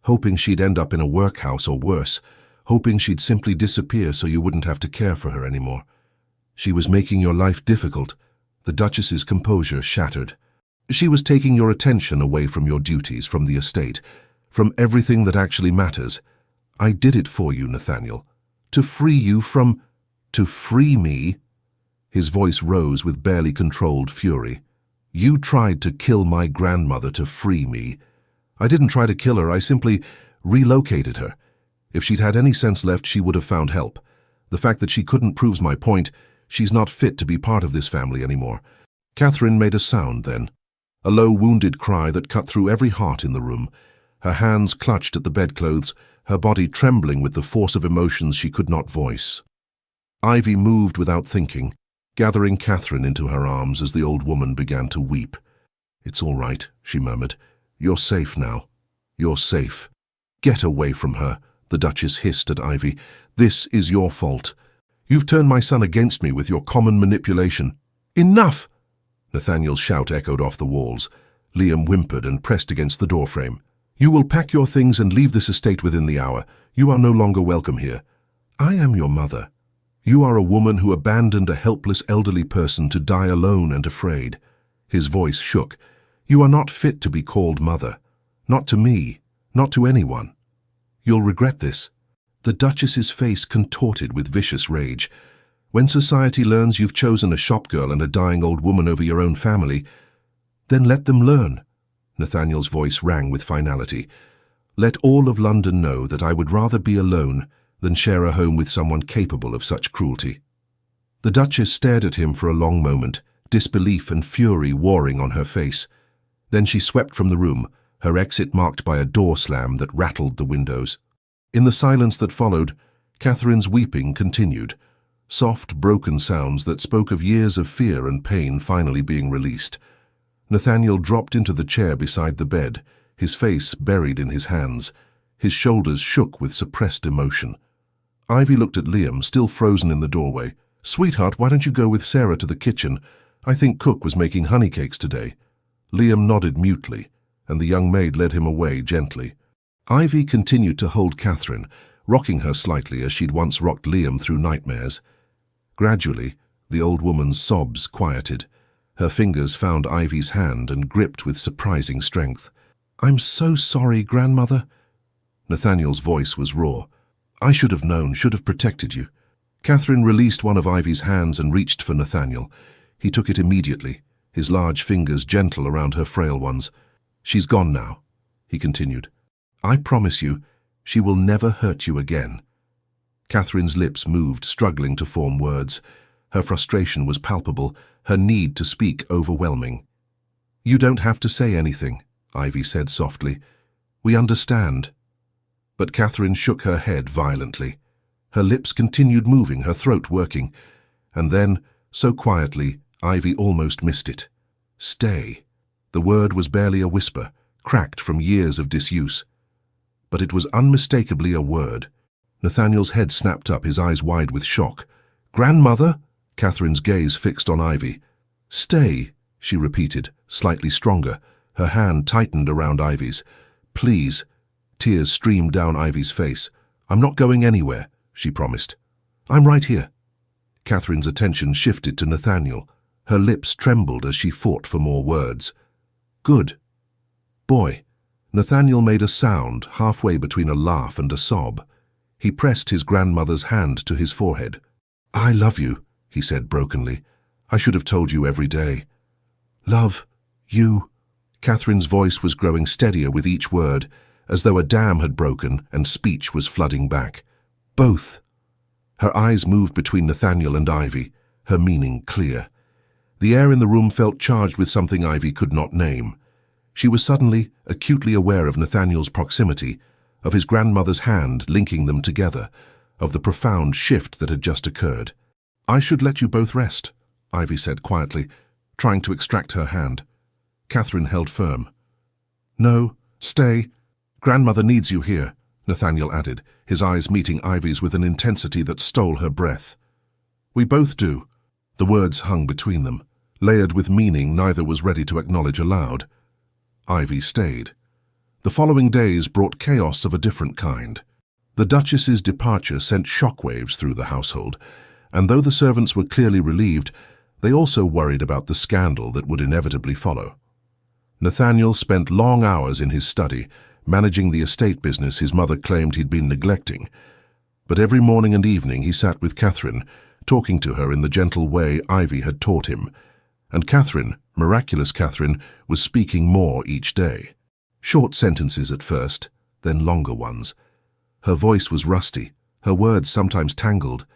hoping she'd end up in a workhouse or worse, hoping she'd simply disappear so you wouldn't have to care for her anymore. She was making your life difficult." The Duchess's composure shattered. "She was taking your attention away from your duties, from the estate, from everything that actually matters. I did it for you, Nathaniel. To free you from—" "To free me?" His voice rose with barely controlled fury. "You tried to kill my grandmother to free me. I didn't try to kill her, I simply relocated her. If she'd had any sense left, she would have found help. The fact that she couldn't proves my point. She's not fit to be part of this family anymore." Catherine made a sound then, a low, wounded cry that cut through every heart in the room. Her hands clutched at the bedclothes, her body trembling with the force of emotions she could not voice. Ivy moved without thinking, gathering Catherine into her arms as the old woman began to weep. "It's all right," she murmured. "You're safe now. You're safe." "Get away from her," the Duchess hissed at Ivy. "This is your fault. You've turned my son against me with your common manipulation." "Enough!" Nathaniel's shout echoed off the walls. Liam whimpered and pressed against the doorframe. "You will pack your things and leave this estate within the hour. You are no longer welcome here. I am your mother. You are a woman who abandoned a helpless elderly person to die alone and afraid." His voice shook. "You are not fit to be called mother. Not to me. Not to anyone. You'll regret this." The Duchess's face contorted with vicious rage. "When society learns you've chosen a shopgirl and a dying old woman over your own family, then let them learn." Nathaniel's voice rang with finality. "Let all of London know that I would rather be alone than share a home with someone capable of such cruelty." The Duchess stared at him for a long moment, disbelief and fury warring on her face. Then she swept from the room, her exit marked by a door slam that rattled the windows. In the silence that followed, Catherine's weeping continued, soft, broken sounds that spoke of years of fear and pain finally being released. Nathaniel dropped into the chair beside the bed, his face buried in his hands. His shoulders shook with suppressed emotion. Ivy looked at Liam, still frozen in the doorway. "Sweetheart, why don't you go with Sarah to the kitchen? I think Cook was making honey cakes today." Liam nodded mutely, and the young maid led him away gently. Ivy continued to hold Catherine, rocking her slightly as she'd once rocked Liam through nightmares. Gradually, the old woman's sobs quieted. Her fingers found Ivy's hand and gripped with surprising strength. "I'm so sorry, grandmother." Nathaniel's voice was raw. "I should have known, should have protected you." Catherine released one of Ivy's hands and reached for Nathaniel. He took it immediately, his large fingers gentle around her frail ones. "She's gone now," he continued. "I promise you, she will never hurt you again." Catherine's lips moved, struggling to form words. Her frustration was palpable, her need to speak overwhelming. "You don't have to say anything," Ivy said softly. "We understand." But Catherine shook her head violently. Her lips continued moving, her throat working. And then, so quietly, Ivy almost missed it. "Stay." The word was barely a whisper, cracked from years of disuse. But it was unmistakably a word. Nathaniel's head snapped up, his eyes wide with shock. "Grandmother?" Catherine's gaze fixed on Ivy. "Stay," she repeated, slightly stronger. Her hand tightened around Ivy's. "Please." Tears streamed down Ivy's face. "I'm not going anywhere," she promised. "I'm right here." Catherine's attention shifted to Nathaniel. Her lips trembled as she fought for more words. "Good boy." Nathaniel made a sound halfway between a laugh and a sob. He pressed his grandmother's hand to his forehead. "I love you," he said brokenly. "I should have told you every day." "Love you." Catherine's voice was growing steadier with each word, as though a dam had broken and speech was flooding back. "Both." Her eyes moved between Nathaniel and Ivy, her meaning clear. The air in the room felt charged with something Ivy could not name. She was suddenly acutely aware of Nathaniel's proximity, of his grandmother's hand linking them together, of the profound shift that had just occurred. "I should let you both rest," Ivy said quietly, trying to extract her hand. Catherine held firm. "No, stay. Grandmother needs you here," Nathaniel added, his eyes meeting Ivy's with an intensity that stole her breath. "We both do." The words hung between them, layered with meaning neither was ready to acknowledge aloud. Ivy stayed. The following days brought chaos of a different kind. The Duchess's departure sent shockwaves through the household, and though the servants were clearly relieved, they also worried about the scandal that would inevitably follow. Nathaniel spent long hours in his study, managing the estate business his mother claimed he'd been neglecting. But every morning and evening he sat with Catherine, talking to her in the gentle way Ivy had taught him. And Catherine, miraculous Catherine, was speaking more each day. Short sentences at first, then longer ones. Her voice was rusty, her words sometimes tangled,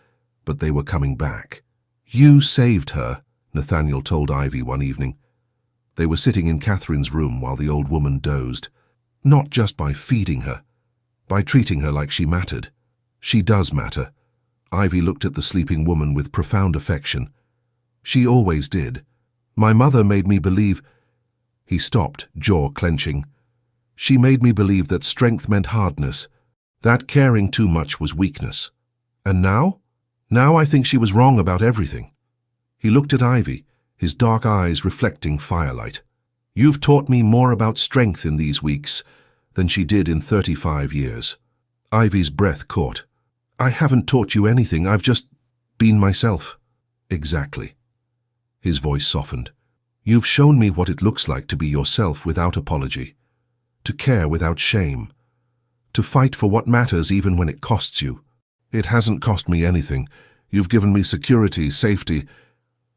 but they were coming back. "You saved her," Nathaniel told Ivy one evening. They were sitting in Catherine's room while the old woman dozed. "Not just by feeding her, by treating her like she mattered. She does matter." Ivy looked at the sleeping woman with profound affection. "She always did. My mother made me believe—" He stopped, jaw clenching. "She made me believe that strength meant hardness, that caring too much was weakness. And now? Now I think she was wrong about everything." He looked at Ivy, his dark eyes reflecting firelight. "You've taught me more about strength in these weeks than she did in 35 years. Ivy's breath caught. "I haven't taught you anything, I've just been myself." "Exactly." His voice softened. "You've shown me what it looks like to be yourself without apology, to care without shame, to fight for what matters even when it costs you. It hasn't cost me anything. You've given me security, safety.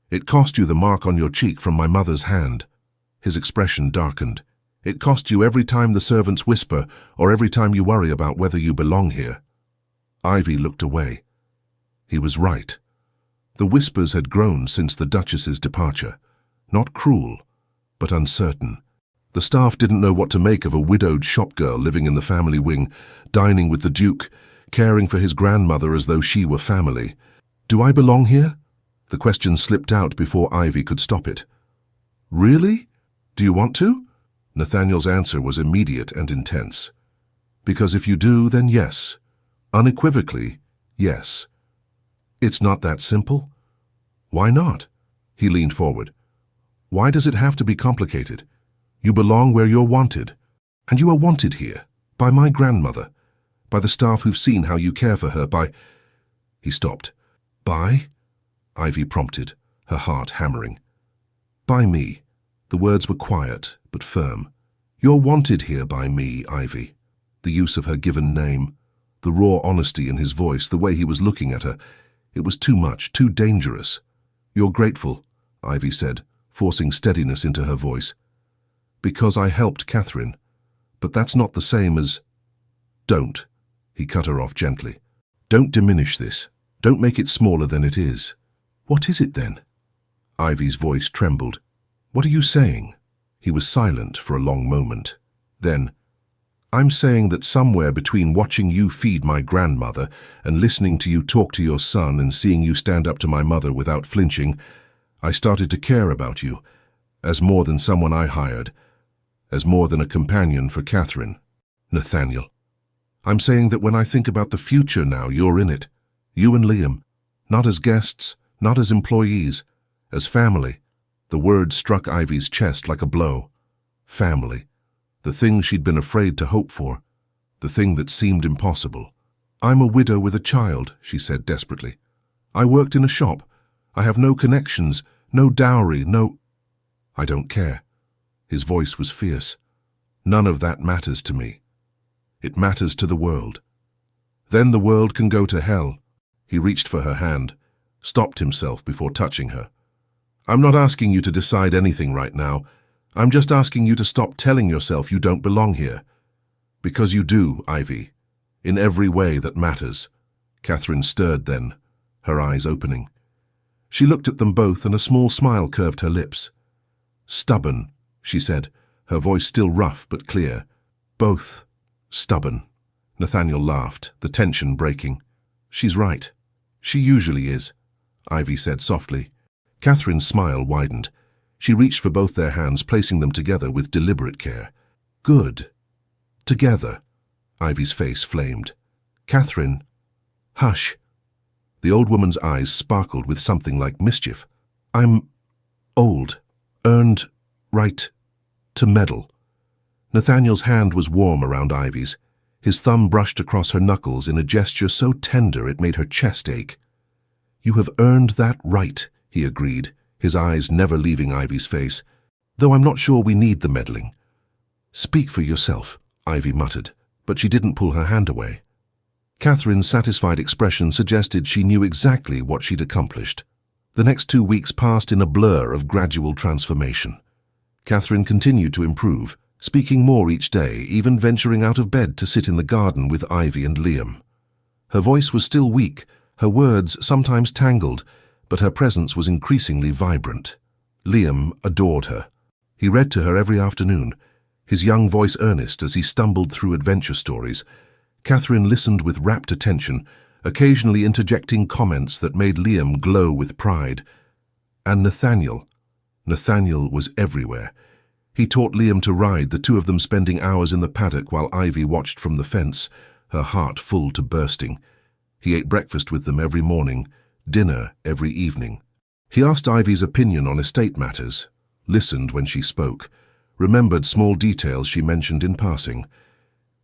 It cost you the mark on your cheek from my mother's hand." His expression darkened. "It cost you every time the servants whisper or every time you worry about whether you belong here." Ivy looked away. He was right. The whispers had grown since the Duchess's departure. Not cruel, but uncertain. The staff didn't know what to make of a widowed shopgirl living in the family wing, dining with the Duke, caring for his grandmother as though she were family. "Do I belong here?" The question slipped out before Ivy could stop it. "Really? Do you want to?" Nathaniel's answer was immediate and intense. "Because if you do, then yes. Unequivocally, yes." "It's not that simple?" "Why not?" He leaned forward. "Why does it have to be complicated? You belong where you're wanted. And you are wanted here, by my grandmother, by the staff who've seen how you care for her, by—" He stopped. "By?" Ivy prompted, her heart hammering. "By me." The words were quiet, but firm. "You're wanted here by me, Ivy." The use of her given name, the raw honesty in his voice, the way he was looking at her, it was too much, too dangerous. "You're grateful," Ivy said, forcing steadiness into her voice. "Because I helped Catherine. But that's not the same as—" "Don't," he cut her off gently. "Don't diminish this. Don't make it smaller than it is." "What is it then?" Ivy's voice trembled. "What are you saying?" He was silent for a long moment. Then, "I'm saying that somewhere between watching you feed my grandmother and listening to you talk to your son and seeing you stand up to my mother without flinching, I started to care about you, as more than someone I hired, as more than a companion for Catherine." "Nathaniel, I'm saying that when I think about the future now, you're in it. You and Liam, not as guests, not as employees, as family." The word struck Ivy's chest like a blow. Family. The thing she'd been afraid to hope for. The thing that seemed impossible. "I'm a widow with a child," she said desperately. "I worked in a shop. I have no connections, no dowry, no—" "I don't care." His voice was fierce. "None of that matters to me. It matters to the world. Then the world can go to hell." He reached for her hand, stopped himself before touching her. "I'm not asking you to decide anything right now. I'm just asking you to stop telling yourself you don't belong here. Because you do, Ivy. In every way that matters." Catherine stirred then, her eyes opening. She looked at them both and a small smile curved her lips. "Stubborn," she said, her voice still rough but clear. "Both stubborn." Nathaniel laughed, the tension breaking. "She's right. She usually is," Ivy said softly. Catherine's smile widened. She reached for both their hands, placing them together with deliberate care. "Good. Together." Ivy's face flamed. "Catherine." "Hush." The old woman's eyes sparkled with something like mischief. "I'm old. Earned right to meddle." Nathaniel's hand was warm around Ivy's. His thumb brushed across her knuckles in a gesture so tender it made her chest ache. "You have earned that right," he agreed, his eyes never leaving Ivy's face. "Though I'm not sure we need the meddling." "Speak for yourself," Ivy muttered, but she didn't pull her hand away. Catherine's satisfied expression suggested she knew exactly what she'd accomplished. The next 2 weeks passed in a blur of gradual transformation. Catherine continued to improve, speaking more each day, even venturing out of bed to sit in the garden with Ivy and Liam. Her voice was still weak, her words sometimes tangled, but her presence was increasingly vibrant. Liam adored her. He read to her every afternoon, his young voice earnest as he stumbled through adventure stories. Catherine listened with rapt attention, occasionally interjecting comments that made Liam glow with pride. And Nathaniel was everywhere. He taught Liam to ride, the two of them spending hours in the paddock while Ivy watched from the fence, her heart full to bursting. He ate breakfast with them every morning, dinner every evening. He asked Ivy's opinion on estate matters, listened when she spoke, remembered small details she mentioned in passing.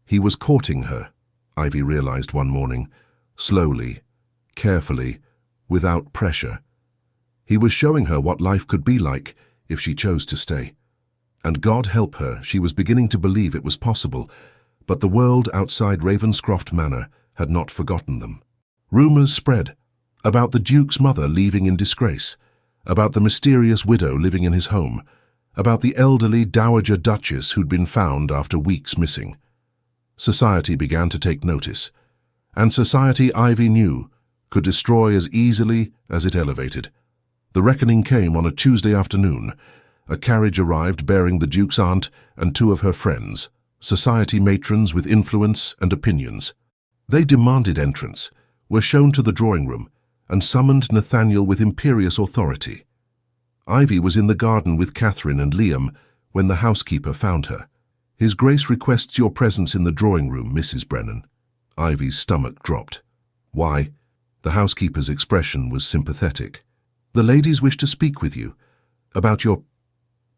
He was courting her, Ivy realized one morning, slowly, carefully, without pressure. He was showing her what life could be like if she chose to stay. And God help her, she was beginning to believe it was possible, but the world outside Ravenscroft Manor had not forgotten them. Rumours spread about the Duke's mother leaving in disgrace, about the mysterious widow living in his home, about the elderly Dowager Duchess who'd been found after weeks missing. Society began to take notice, and society, Ivy knew, could destroy as easily as it elevated. The reckoning came on a Tuesday afternoon. A carriage arrived bearing the Duke's aunt and 2 of her friends, society matrons with influence and opinions. They demanded entrance, were shown to the drawing room, and summoned Nathaniel with imperious authority. Ivy was in the garden with Catherine and Liam when the housekeeper found her. "His Grace requests your presence in the drawing room, Mrs. Brennan." Ivy's stomach dropped. "Why?" The housekeeper's expression was sympathetic. "The ladies wish to speak with you about your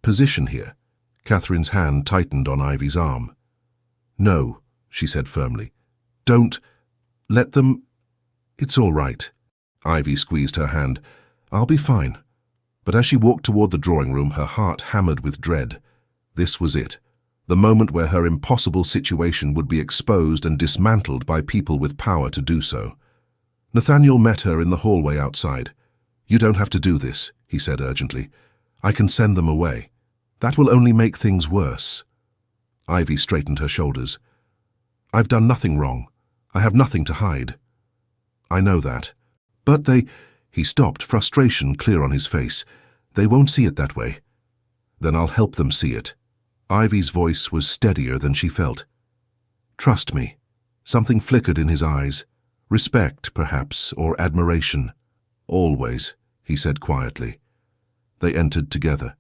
position here." Catherine's hand tightened on Ivy's arm. "No," she said firmly. "Don't let them. It's all right." Ivy squeezed her hand. "I'll be fine." But as she walked toward the drawing room, her heart hammered with dread. This was it, the moment where her impossible situation would be exposed and dismantled by people with power to do so. Nathaniel met her in the hallway outside. "You don't have to do this," he said urgently. "I can send them away. That will only make things worse." Ivy straightened her shoulders. "I've done nothing wrong. I have nothing to hide." "I know that. But they—" He stopped, frustration clear on his face. "They won't see it that way." "Then I'll help them see it." Ivy's voice was steadier than she felt. "Trust me." Something flickered in his eyes. Respect, perhaps, or admiration. "Always," he said quietly. They entered together.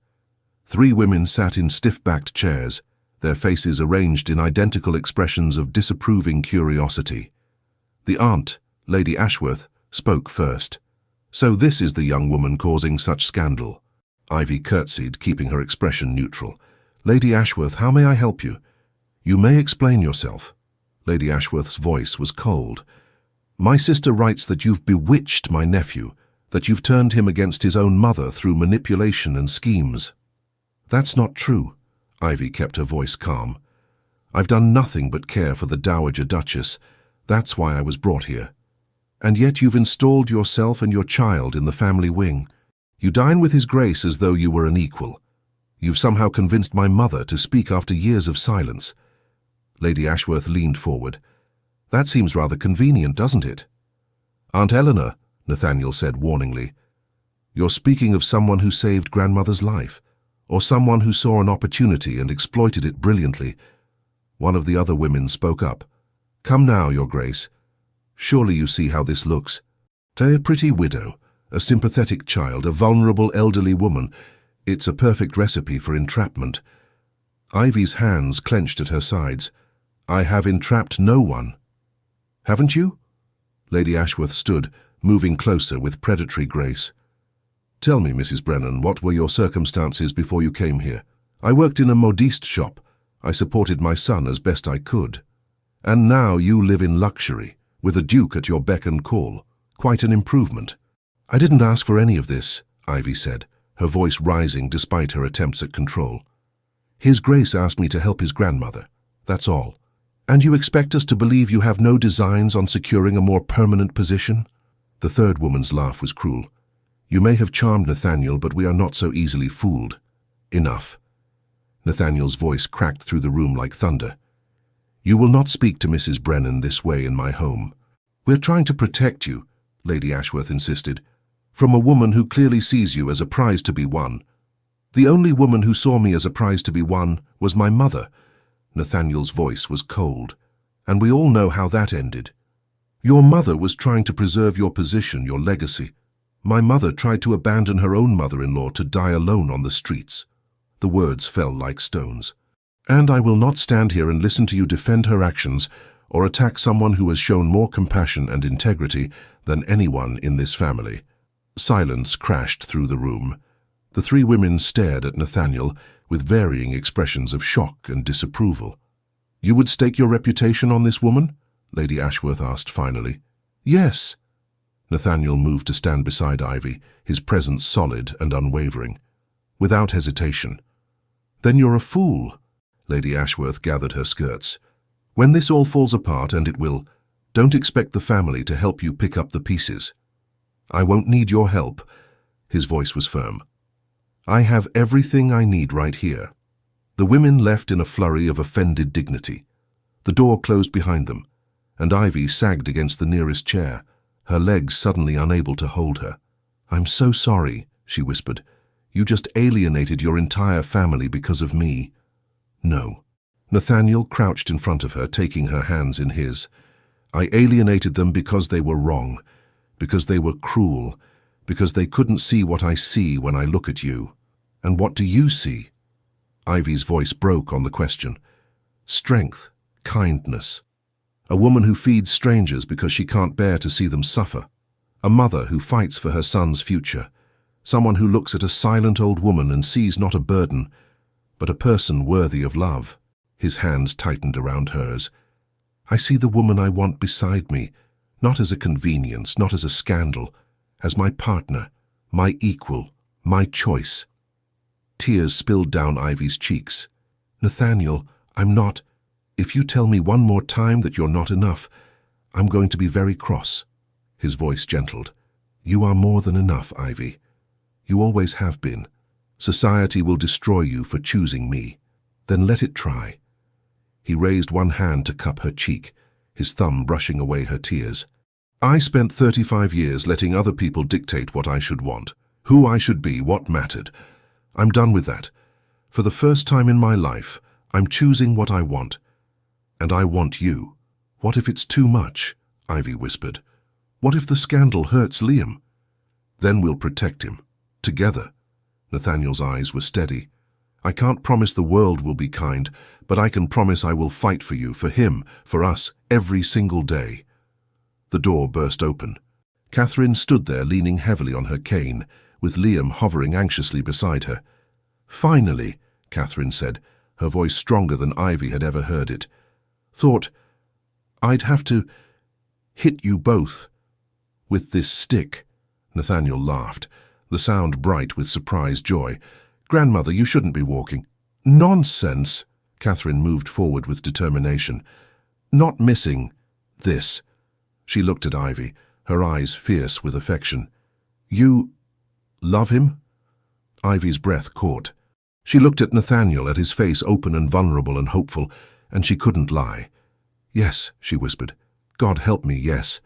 3 women sat in stiff-backed chairs, their faces arranged in identical expressions of disapproving curiosity. The aunt, Lady Ashworth, spoke first. "So this is the young woman causing such scandal." Ivy curtsied, keeping her expression neutral. "Lady Ashworth, how may I help you?" "You may explain yourself." Lady Ashworth's voice was cold. "My sister writes that you've bewitched my nephew, that you've turned him against his own mother through manipulation and schemes." "That's not true." Ivy kept her voice calm. "I've done nothing but care for the Dowager Duchess. That's why I was brought here. And yet you've installed yourself and your child in the family wing. You dine with His Grace as though you were an equal. You've somehow convinced my mother to speak after years of silence." Lady Ashworth leaned forward. "That seems rather convenient, doesn't it?" "Aunt Eleanor," Nathaniel said warningly, "you're speaking of someone who saved grandmother's life, or someone who saw an opportunity and exploited it brilliantly." One of the other women spoke up. "Come now, Your Grace. Surely you see how this looks. A pretty widow, a sympathetic child, a vulnerable elderly woman. It's a perfect recipe for entrapment." Ivy's hands clenched at her sides. "I have entrapped no one." "Haven't you?" Lady Ashworth stood, moving closer with predatory grace. "Tell me, Mrs. Brennan, what were your circumstances before you came here?" "I worked in a modiste shop. I supported my son as best I could. And now you live in luxury, with a duke at your beck and call. Quite an improvement." "I didn't ask for any of this," Ivy said, her voice rising despite her attempts at control. "His Grace asked me to help his grandmother. That's all. And you expect us to believe you have no designs on securing a more permanent position? The third woman's laugh was cruel. You may have charmed Nathaniel, but we are not so easily fooled. Enough. Nathaniel's voice cracked through the room like thunder. You will not speak to Mrs. Brennan this way in my home. We're trying to protect you, Lady Ashworth insisted, from a woman who clearly sees you as a prize to be won. The only woman who saw me as a prize to be won was my mother. Nathaniel's voice was cold, and we all know how that ended. Your mother was trying to preserve your position, your legacy. My mother tried to abandon her own mother-in-law to die alone on the streets. The words fell like stones. And I will not stand here and listen to you defend her actions or attack someone who has shown more compassion and integrity than anyone in this family. Silence crashed through the room. The three women stared at Nathaniel with varying expressions of shock and disapproval. You would stake your reputation on this woman? Lady Ashworth asked finally. Yes. Nathaniel moved to stand beside Ivy, his presence solid and unwavering. Without hesitation. Then you're a fool. Lady Ashworth gathered her skirts. When this all falls apart, and it will, don't expect the family to help you pick up the pieces. I won't need your help. His voice was firm. I have everything I need right here. The women left in a flurry of offended dignity. The door closed behind them, and Ivy sagged against the nearest chair, her legs suddenly unable to hold her. I'm so sorry, she whispered. You just alienated your entire family because of me. No. Nathaniel crouched in front of her, taking her hands in his. I alienated them because they were wrong, because they were cruel, because they couldn't see what I see when I look at you. And what do you see? Ivy's voice broke on the question. Strength, kindness. A woman who feeds strangers because she can't bear to see them suffer. A mother who fights for her son's future. Someone who looks at a silent old woman and sees not a burden, but a person worthy of love. His hands tightened around hers. I see the woman I want beside me, not as a convenience, not as a scandal, as my partner, my equal, my choice. Tears spilled down Ivy's cheeks. Nathaniel, I'm not. If you tell me one more time that you're not enough, I'm going to be very cross. His voice gentled. You are more than enough, Ivy. You always have been. Society will destroy you for choosing me. Then let it try. He raised one hand to cup her cheek, his thumb brushing away her tears. I spent 35 years letting other people dictate what I should want, who I should be, what mattered. I'm done with that. For the first time in my life, I'm choosing what I want. And I want you. What if it's too much? Ivy whispered. What if the scandal hurts Liam? Then we'll protect him. Together. Nathaniel's eyes were steady. I can't promise the world will be kind, but I can promise I will fight for you, for him, for us, every single day. The door burst open. Catherine stood there leaning heavily on her cane, with Liam hovering anxiously beside her. Finally, Catherine said, her voice stronger than Ivy had ever heard it. Thought I'd have to hit you both with this stick. Nathaniel laughed, the sound bright with surprised joy. Grandmother, you shouldn't be walking. Nonsense. Catherine moved forward with determination. Not missing this. She looked at Ivy, her eyes fierce with affection. You love him? Ivy's breath caught. She looked at Nathaniel, at his face open and vulnerable and hopeful, and she couldn't lie. Yes, she whispered. God help me, yes.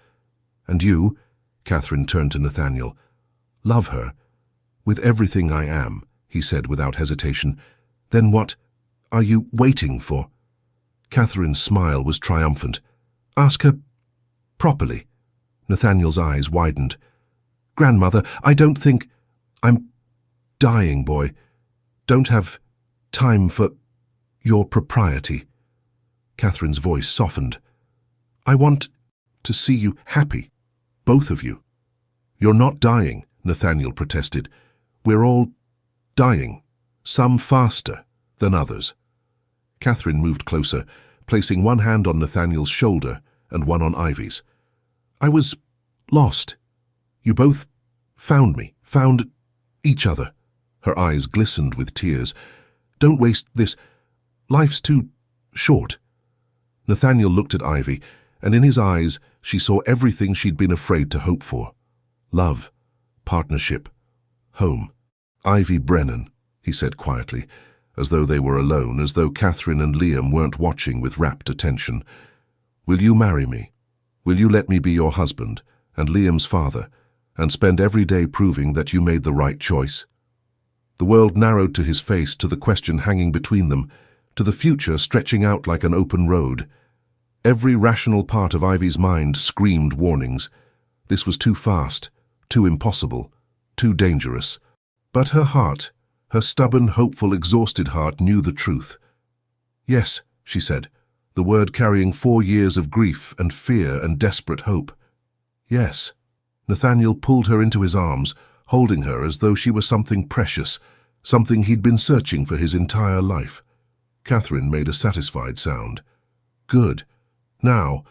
And you? Catherine turned to Nathaniel. Love her. With everything I am, he said without hesitation. Then what are you waiting for? Catherine's smile was triumphant. Ask her properly. Nathaniel's eyes widened. Grandmother, I don't think... I'm dying, boy. Don't have time for your propriety. Catherine's voice softened. I want to see you happy, both of you. You're not dying, Nathaniel protested. We're all dying, some faster than others. Catherine moved closer, placing one hand on Nathaniel's shoulder and one on Ivy's. I was lost. You both found me, found each other. Her eyes glistened with tears. Don't waste this. Life's too short. Nathaniel looked at Ivy, and in his eyes she saw everything she'd been afraid to hope for. Love, partnership, home. Ivy Brennan, he said quietly, as though they were alone, as though Catherine and Liam weren't watching with rapt attention. Will you marry me? Will you let me be your husband and Liam's father, and spend every day proving that you made the right choice? The world narrowed to his face, to the question hanging between them, to the future stretching out like an open road. Every rational part of Ivy's mind screamed warnings. This was too fast, too impossible, too dangerous. But her heart, her stubborn, hopeful, exhausted heart, knew the truth. Yes, she said, the word carrying 4 years of grief and fear and desperate hope. Yes. Nathaniel pulled her into his arms, holding her as though she were something precious, something he'd been searching for his entire life. Catherine made a satisfied sound. Good. Now,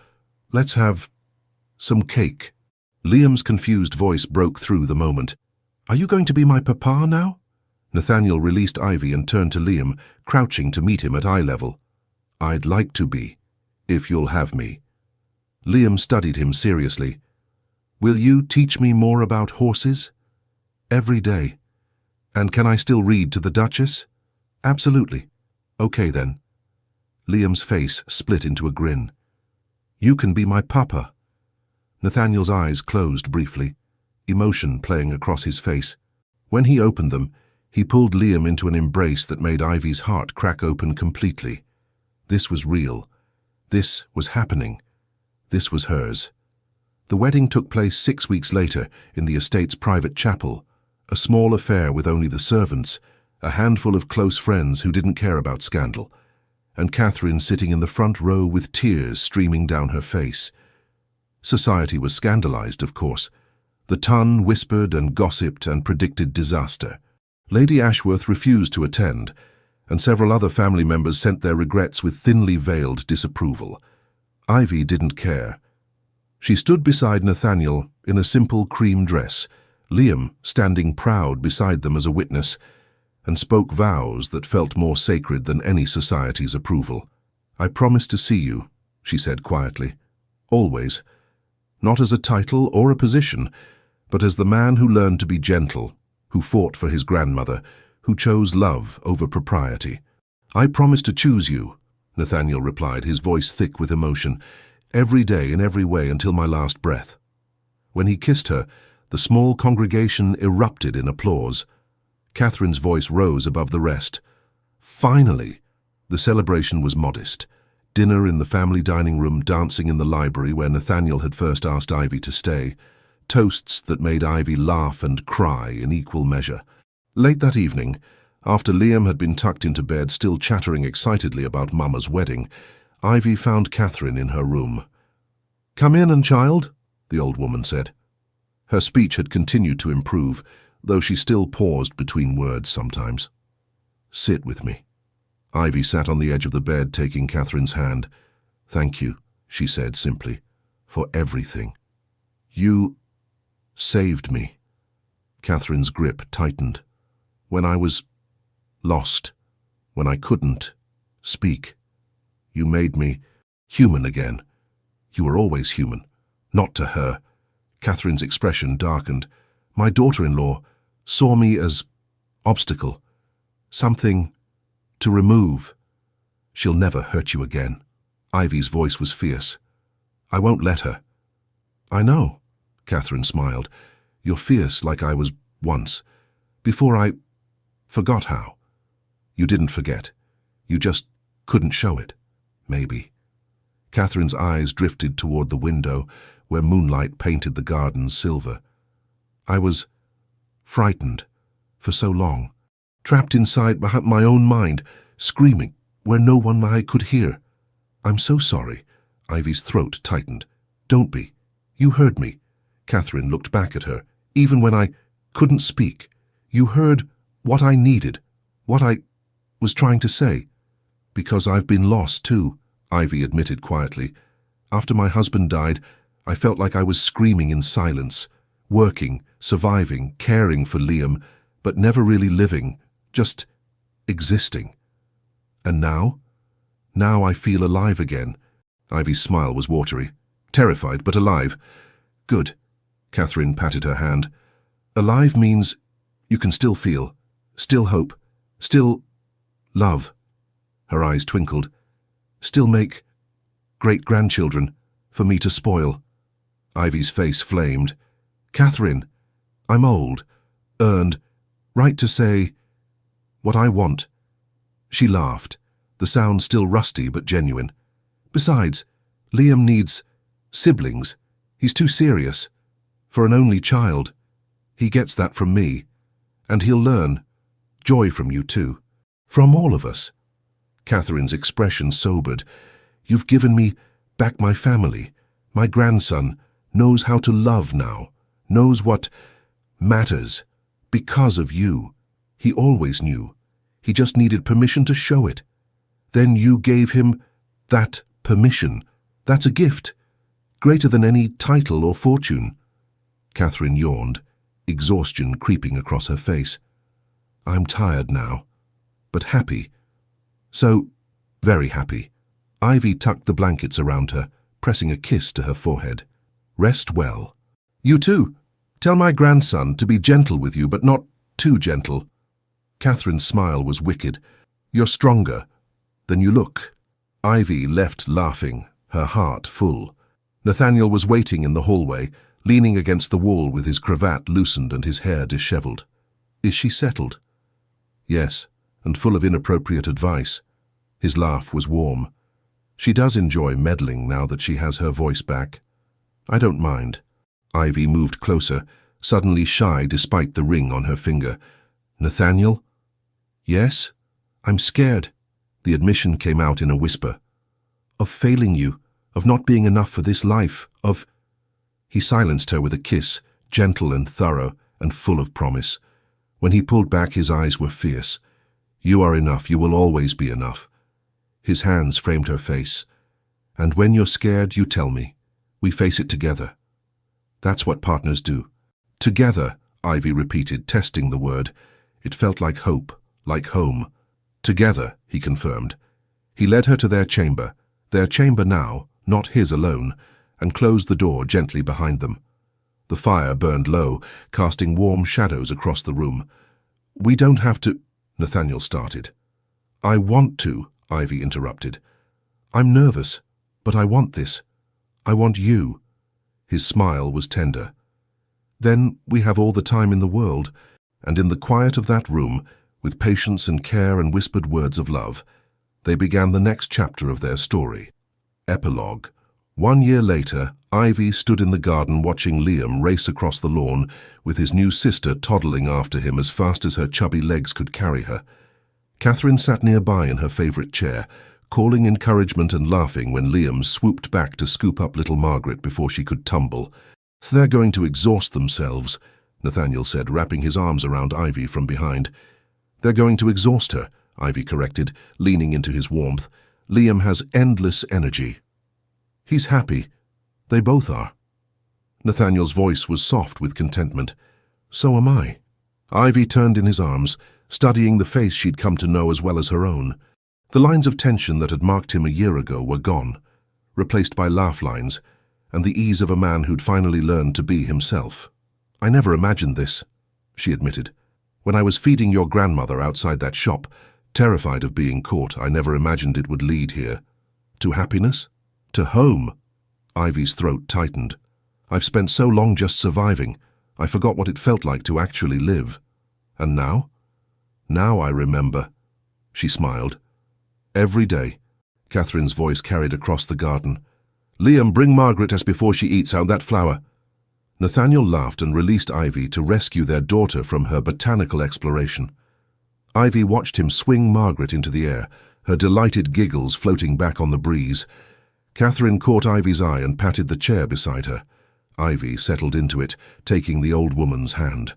let's have some cake. Liam's confused voice broke through the moment. Are you going to be my papa now? Nathaniel released Ivy and turned to Liam, crouching to meet him at eye level. I'd like to be, if you'll have me. Liam studied him seriously. Will you teach me more about horses? Every day. And can I still read to the Duchess? Absolutely. Okay then. Liam's face split into a grin. You can be my papa. Nathaniel's eyes closed briefly, emotion playing across his face. When he opened them, he pulled Liam into an embrace that made Ivy's heart crack open completely. This was real. This was happening. This was hers. The wedding took place 6 weeks later in the estate's private chapel, a small affair with only the servants, a handful of close friends who didn't care about scandal, and Catherine sitting in the front row with tears streaming down her face. Society was scandalized, of course. The ton whispered and gossiped and predicted disaster. Lady Ashworth refused to attend, and several other family members sent their regrets with thinly veiled disapproval. Ivy didn't care. She stood beside Nathaniel in a simple cream dress, Liam standing proud beside them as a witness, and spoke vows that felt more sacred than any society's approval. I promise to see you, she said quietly. Always. Not as a title or a position, but as the man who learned to be gentle, who fought for his grandmother, who chose love over propriety. I promise to choose you, Nathaniel replied, his voice thick with emotion, every day in every way until my last breath. When he kissed her, the small congregation erupted in applause. Catherine's voice rose above the rest. Finally! The celebration was modest. Dinner in the family dining room, dancing in the library where Nathaniel had first asked Ivy to stay, toasts that made Ivy laugh and cry in equal measure. Late that evening, after Liam had been tucked into bed still chattering excitedly about Mama's wedding, Ivy found Catherine in her room. Come in, child, the old woman said. Her speech had continued to improve, though she still paused between words sometimes. Sit with me. Ivy sat on the edge of the bed, taking Catherine's hand. Thank you, she said simply, for everything. You saved me. Catherine's grip tightened. When I was lost, when I couldn't speak, you made me human again. You were always human, not to her. Catherine's expression darkened. My daughter-in-law saw me as obstacle, something to remove. She'll never hurt you again. Ivy's voice was fierce. I won't let her. I know, Catherine smiled. You're fierce like I was once, before I forgot how. You didn't forget. You just couldn't show it. Maybe. Catherine's eyes drifted toward the window, where moonlight painted the garden silver. I was frightened for so long, trapped inside my own mind, screaming where no one I could hear. I'm so sorry. Ivy's throat tightened. Don't be. You heard me. Catherine looked back at her. Even when I couldn't speak, you heard what I needed, what I was trying to say. Because I've been lost too, Ivy admitted quietly. After my husband died, I felt like I was screaming in silence, working, surviving, caring for Liam, but never really living, just existing. And now? Now I feel alive again, Ivy's smile was watery. Terrified, but alive. Good. Catherine patted her hand. Alive means you can still feel, still hope, still love. Her eyes twinkled. Still make great-grandchildren for me to spoil. Ivy's face flamed. Catherine, I'm old, earned, right to say what I want. She laughed, the sound still rusty but genuine. Besides, Liam needs siblings. He's too serious. For an only child. He gets that from me. And he'll learn. Joy from you too. From all of us. Catherine's expression sobered. You've given me back my family. My grandson knows how to love now. Knows what matters. Because of you. He always knew. He just needed permission to show it. Then you gave him that permission. That's a gift. Greater than any title or fortune. Catherine yawned, exhaustion creeping across her face. I'm tired now, but happy. So, very happy. Ivy tucked the blankets around her, pressing a kiss to her forehead. Rest well. You too. Tell my grandson to be gentle with you, but not too gentle. Catherine's smile was wicked. You're stronger than you look. Ivy left laughing, her heart full. Nathaniel was waiting in the hallway, leaning against the wall with his cravat loosened and his hair disheveled. Is she settled? Yes, and full of inappropriate advice. His laugh was warm. She does enjoy meddling now that she has her voice back. I don't mind. Ivy moved closer, suddenly shy despite the ring on her finger. Nathaniel? Yes? I'm scared. The admission came out in a whisper. Of failing you, of not being enough for this life, of... He silenced her with a kiss, gentle and thorough and full of promise. When he pulled back, his eyes were fierce. You are enough, you will always be enough. His hands framed her face. And when you're scared, you tell me. We face it together. That's what partners do. Together, Ivy repeated, testing the word. It felt like hope, like home. Together, he confirmed. He led her to their chamber now, not his alone, and closed the door gently behind them. The fire burned low, casting warm shadows across the room. We don't have to, Nathaniel started. I want to, Ivy interrupted. I'm nervous, but I want this. I want you. His smile was tender. Then we have all the time in the world, and in the quiet of that room, with patience and care and whispered words of love, they began the next chapter of their story. Epilogue. 1 year later, Ivy stood in the garden watching Liam race across the lawn with his new sister toddling after him as fast as her chubby legs could carry her. Catherine sat nearby in her favorite chair, calling encouragement and laughing when Liam swooped back to scoop up little Margaret before she could tumble. So they're going to exhaust themselves, Nathaniel said, wrapping his arms around Ivy from behind. They're going to exhaust her, Ivy corrected, leaning into his warmth. Liam has endless energy. He's happy. They both are. Nathaniel's voice was soft with contentment. So am I. Ivy turned in his arms, studying the face she'd come to know as well as her own. The lines of tension that had marked him a year ago were gone, replaced by laugh lines, and the ease of a man who'd finally learned to be himself. I never imagined this, she admitted. When I was feeding your grandmother outside that shop, terrified of being caught, I never imagined it would lead here. To happiness? To home? Ivy's throat tightened. I've spent so long just surviving, I forgot what it felt like to actually live. And now? Now I remember. She smiled. Every day, Catherine's voice carried across the garden. Liam, bring Margaret as before she eats out that flower. Nathaniel laughed and released Ivy to rescue their daughter from her botanical exploration. Ivy watched him swing Margaret into the air, her delighted giggles floating back on the breeze. Catherine caught Ivy's eye and patted the chair beside her. Ivy settled into it, taking the old woman's hand.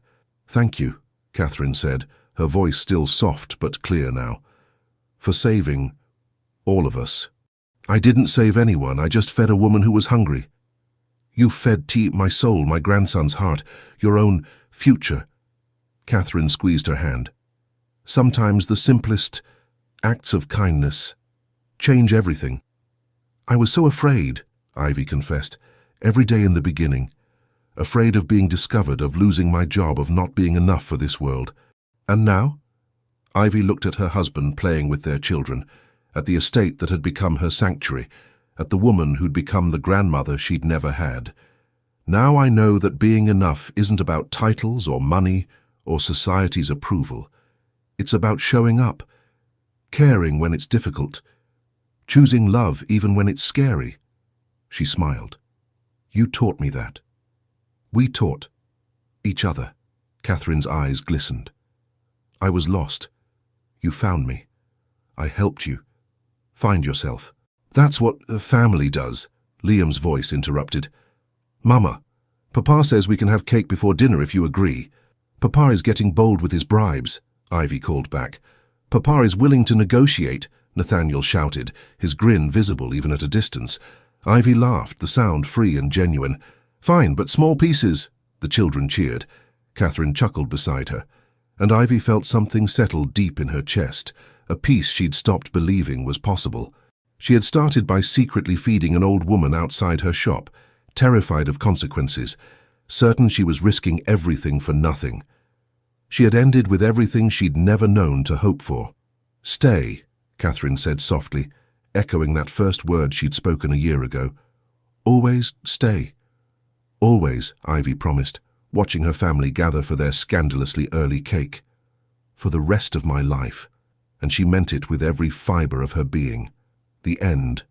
Thank you, Catherine said, her voice still soft but clear now. For saving all of us. I didn't save anyone, I just fed a woman who was hungry. You fed my soul, my grandson's heart, your own future. Catherine squeezed her hand. Sometimes the simplest acts of kindness change everything. "I was so afraid," Ivy confessed, "every day in the beginning. Afraid of being discovered, of losing my job, of not being enough for this world. And now?" Ivy looked at her husband playing with their children, at the estate that had become her sanctuary, at the woman who'd become the grandmother she'd never had. "Now I know that being enough isn't about titles or money or society's approval. It's about showing up, caring when it's difficult, choosing love even when it's scary." She smiled. "You taught me that." "We taught each other." Catherine's eyes glistened. "I was lost. You found me. I helped you. Find yourself." "That's what a family does," Liam's voice interrupted. "Mama, Papa says we can have cake before dinner if you agree." "Papa is getting bold with his bribes," Ivy called back. "Papa is willing to negotiate," Nathaniel shouted, his grin visible even at a distance. Ivy laughed, the sound free and genuine. "Fine, but small pieces," the children cheered. Catherine chuckled beside her, and Ivy felt something settle deep in her chest, a peace she'd stopped believing was possible. She had started by secretly feeding an old woman outside her shop, terrified of consequences, certain she was risking everything for nothing. She had ended with everything she'd never known to hope for. "Stay," Catherine said softly, echoing that first word she'd spoken a year ago. "Always stay." "Always," Ivy promised, watching her family gather for their scandalously early cake. "For the rest of my life." And she meant it with every fiber of her being. The end.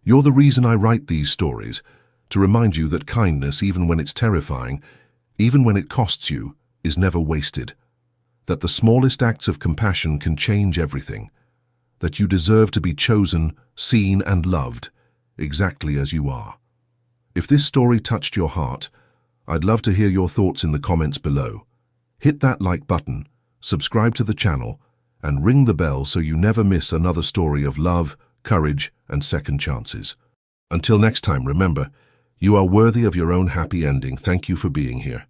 You're the reason I write these stories, to remind you that kindness, even when it's terrifying, even when it costs you, is never wasted. That the smallest acts of compassion can change everything. That you deserve to be chosen, seen and loved, exactly as you are. If this story touched your heart, I'd love to hear your thoughts in the comments below. Hit that like button, subscribe to the channel, and ring the bell so you never miss another story of love, courage, and second chances. Until next time, remember, you are worthy of your own happy ending. Thank you for being here.